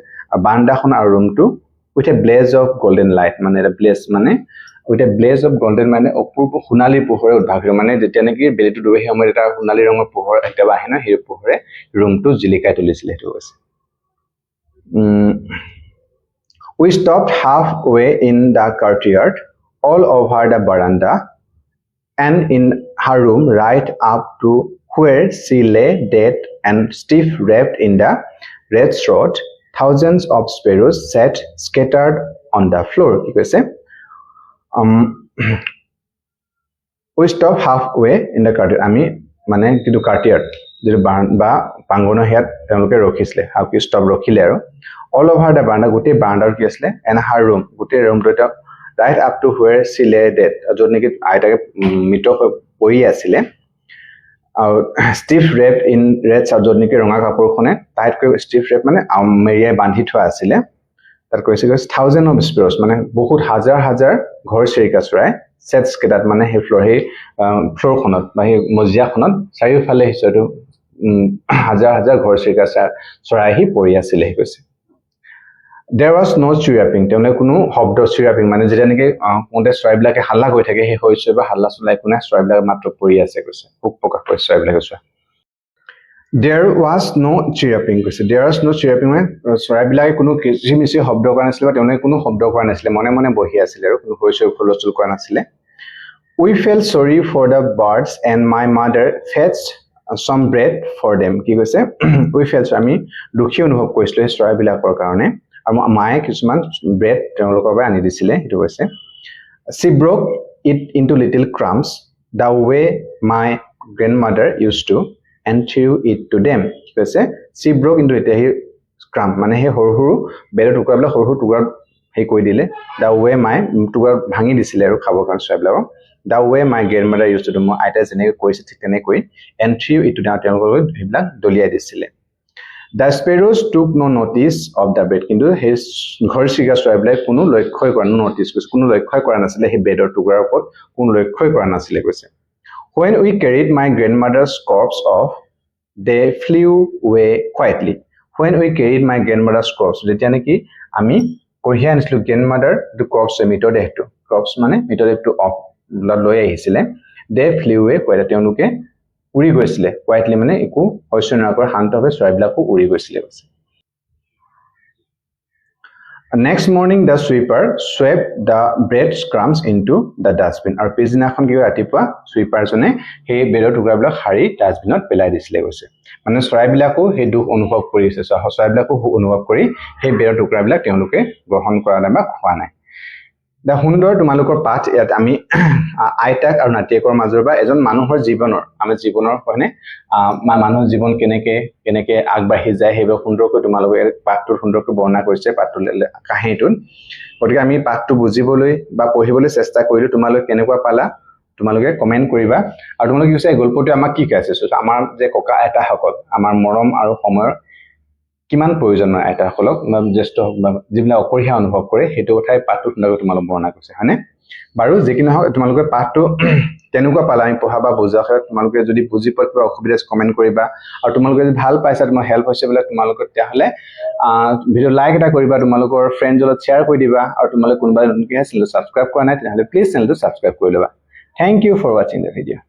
বাৰান্দাখন আৰু ৰুমটো with a blaze of golden light মানে এটা blaze মানে with a blaze of golden মানে অপূৰ্ব সোণালী পোহৰে উদ্ভাসিত মানে যেতিয়া নেকি বেলিটো ডুবে সেই সময়ত এটা সোণালী ৰঙৰ পোহৰ এটা আহে না সেই পোহৰে ৰুমটো জিলিকাই তুলিছিলে সেইটো কৈছে We stopped halfway in the courtyard all over the veranda and in her room right up to where she lay dead and stiff wrapped in the red throat. Thousands of sparrows sat scattered on the floor. কি কৈছে we stop halfway in the courtyard. আমি মানে কিন্তু courtyard যেটো বা পাঙ্গনৰ হেয়াত তেওঁলোকে ৰখিছিলে how কি stop ৰখিলে আৰু all over the veranda গোটেই বাৰান্দাৰ কি আছিলে and her room গোটেই ৰুমটো এটা right up to where she lay dead য'ত নেকি আইতাকে মৃত হৈ পৰি আছিলে আৰু stiff wrapped in red য'ত নেকি ৰঙা কাপোৰখনে টাইটকৈ stiff wrap মানে মেৰিয়াই বান্ধি থোৱা আছিলে তাত কৈছে থাউজেণ্ড অফ স্পেৰছ মানে বহুত হাজাৰ হাজাৰ ঘৰ চিৰিকা চৰাই সেটস কেটাত মানে হে ফ্লোৰখনত বা হে মজিয়াখনত চাৰিওফালে হিচটো হাজাৰ হাজাৰ ঘৰ চিৰিকা চৰাই হি পৰি আছিলে হে কৈছে there was no chirping তেনে কোনো শব্দ chirping মানে যেটা নেকি কোনতে চৰাইবিলাকে হাল্লা কৰি থাকে হে হৈছে বা হাল্লা চলাই কোনে চৰাইবিলাক মাত্ৰ পৰি আছে কৈছে খুব প্ৰকাশ কৰিছে চৰাইবিলাকে চোৱা there was no chirping কৈছে there was no chirping মানে চৰাইবিলাকে কোনো কিচিমিচি শব্দ কৰা নাছিল বা তেনে কোনো শব্দ কৰা নাছিল মনে মনে বহি আছিল আৰু কোনো হৈছে ফুলচুল কৰা নাছিল we felt sorry for the birds and my mother fetched some bread for them কি কৈছে we felt আমি দুখী অনুভৱ কৰিছিল চৰাইবিলাকৰ কাৰণে আৰু মায়ে কিছুমান ব্ৰেড তেওঁলোকৰ পৰা আনি দিছিলে এটো কৈছে she broke it into little crumbs the way my grandmother used to and threw it to them কৈছে she broke into it crumb মানে হে হৰু বেৰ টুকুৰাবিলাক হৰু টুকুৰা হে কৈ দিলে the way my টুকুৰা ভাঙি দিছিলে আৰু খাবৰ কাৰণে চৰাইবিলাকক the way my grandmother used to do মই আইতা যেনেকৈ কৈছে ঠিক তেনেকৈ and threw it to them তেওঁলোকৰ হেবিলাক দলিয়াই দিছিলে The sparrows took no notice of the bread. কিন্তু হে ঘৰ চিৰিকা চৰাইবিলাক কোনো লক্ষ্যই কৰা নোটিছ কৰিছে কোনো লক্ষ্যই কৰা নাছিলে হে বেডৰ টুকুৰাৰ ওপৰত কোনো লক্ষ্যই কৰা নাছিলে কৈছে When we carried my grandmother's corpse off they flew away quietly When we carried my grandmother's corpse যেতিয়া নেকি আমি কঢ়িয়াই আনিছিলো grandmother the corpse মৃতদেহটো corpse মানে মৃতদেহটো অফ লৈ আহিছিলে they flew away quietly তেওঁলোকে উৰি গৈছিলে quietly মানে একো হৈছে নকৰ শান্তভাৱে চৰাইবিলাকো উৰি গৈছিলে Next morning the sweeper swept the bread crumbs into the dustbin আৰু পিছদিনাখন কি ৰাতিপুৱা sweeper জনে সেই বেডৰ টুকুৰাবিলাক হাৰি ডাষ্টবিনত পেলাই দিছিলে কৈছে মানে চৰাইবিলাকো সেই দুখ অনুভৱ কৰিছে চৰাইবিলাকো অনুভৱ কৰি সেই বেডৰ টুকুৰাবিলাক তেওঁলোকে গ্ৰহণ কৰা নাই বা খোৱা নাই দা সুন্দৰ তোমালোকৰ পাঠ ইয়াত আমি আইতাক আৰু নাতিয়েকৰ মাজৰ বা এজন মানুহৰ জীৱনৰ আমি জীৱনৰ হয়নে মানুহৰ জীৱন কেনেকে আগবাঢ়ি যায় হেব সুন্দৰকৈ তোমালোকে পাঠটো সুন্দৰকৈ বৰ্ণনা কৰিছে পাঠটো কাহিনীটোত গতিকে আমি পাঠটো বুজিবলৈ বা পঢ়িবলৈ চেষ্টা কৰিলো তোমালোকে কেনেকুৱা পালা তোমালোকে কমেন্ট কৰিবা আৰু তোমালোকে কৈছে গল্পটো আমাক কি কৈছে আমাৰ যে ককা আইতাসকল আমাৰ মৰম আৰু সময়ৰ কিমান প্ৰয়োজন আইতাসকলক জ্যেষ্ঠ যিবিলাক অপৰিহাৰ্য অনুভৱ কৰে হেতু কথাই পাঠটো তোমালোক বৰ্ণনা কৰিছে হয়নে বাৰু যেকিনা তোমালোকে পাঠটো তেনেকুৱা পালা আমি পঢ়া বা বুজা হয় তোমালোকে যদি বুজি পোৱা কিবা অসুবিধা কমেন্ট কৰিবা আৰু তোমালোকে যদি ভাল পাইছা তোমাৰ হেল্প হৈছে বলে তোমালোকে তেতিয়াহলে ভিডিও লাইক এটা কৰিবা তোমালোকৰ ফ্ৰেণ্ডজলত শ্বেয়াৰ কৰি দিবা আৰু তোমালোকে কোনবা নতুনকৈ চেনেল সাবস্ক্ৰাইব কৰা নাই তেতিয়াহলে প্লিজ চেনেলটো সাবস্ক্ৰাইব কৰি লবা thank you for watching the video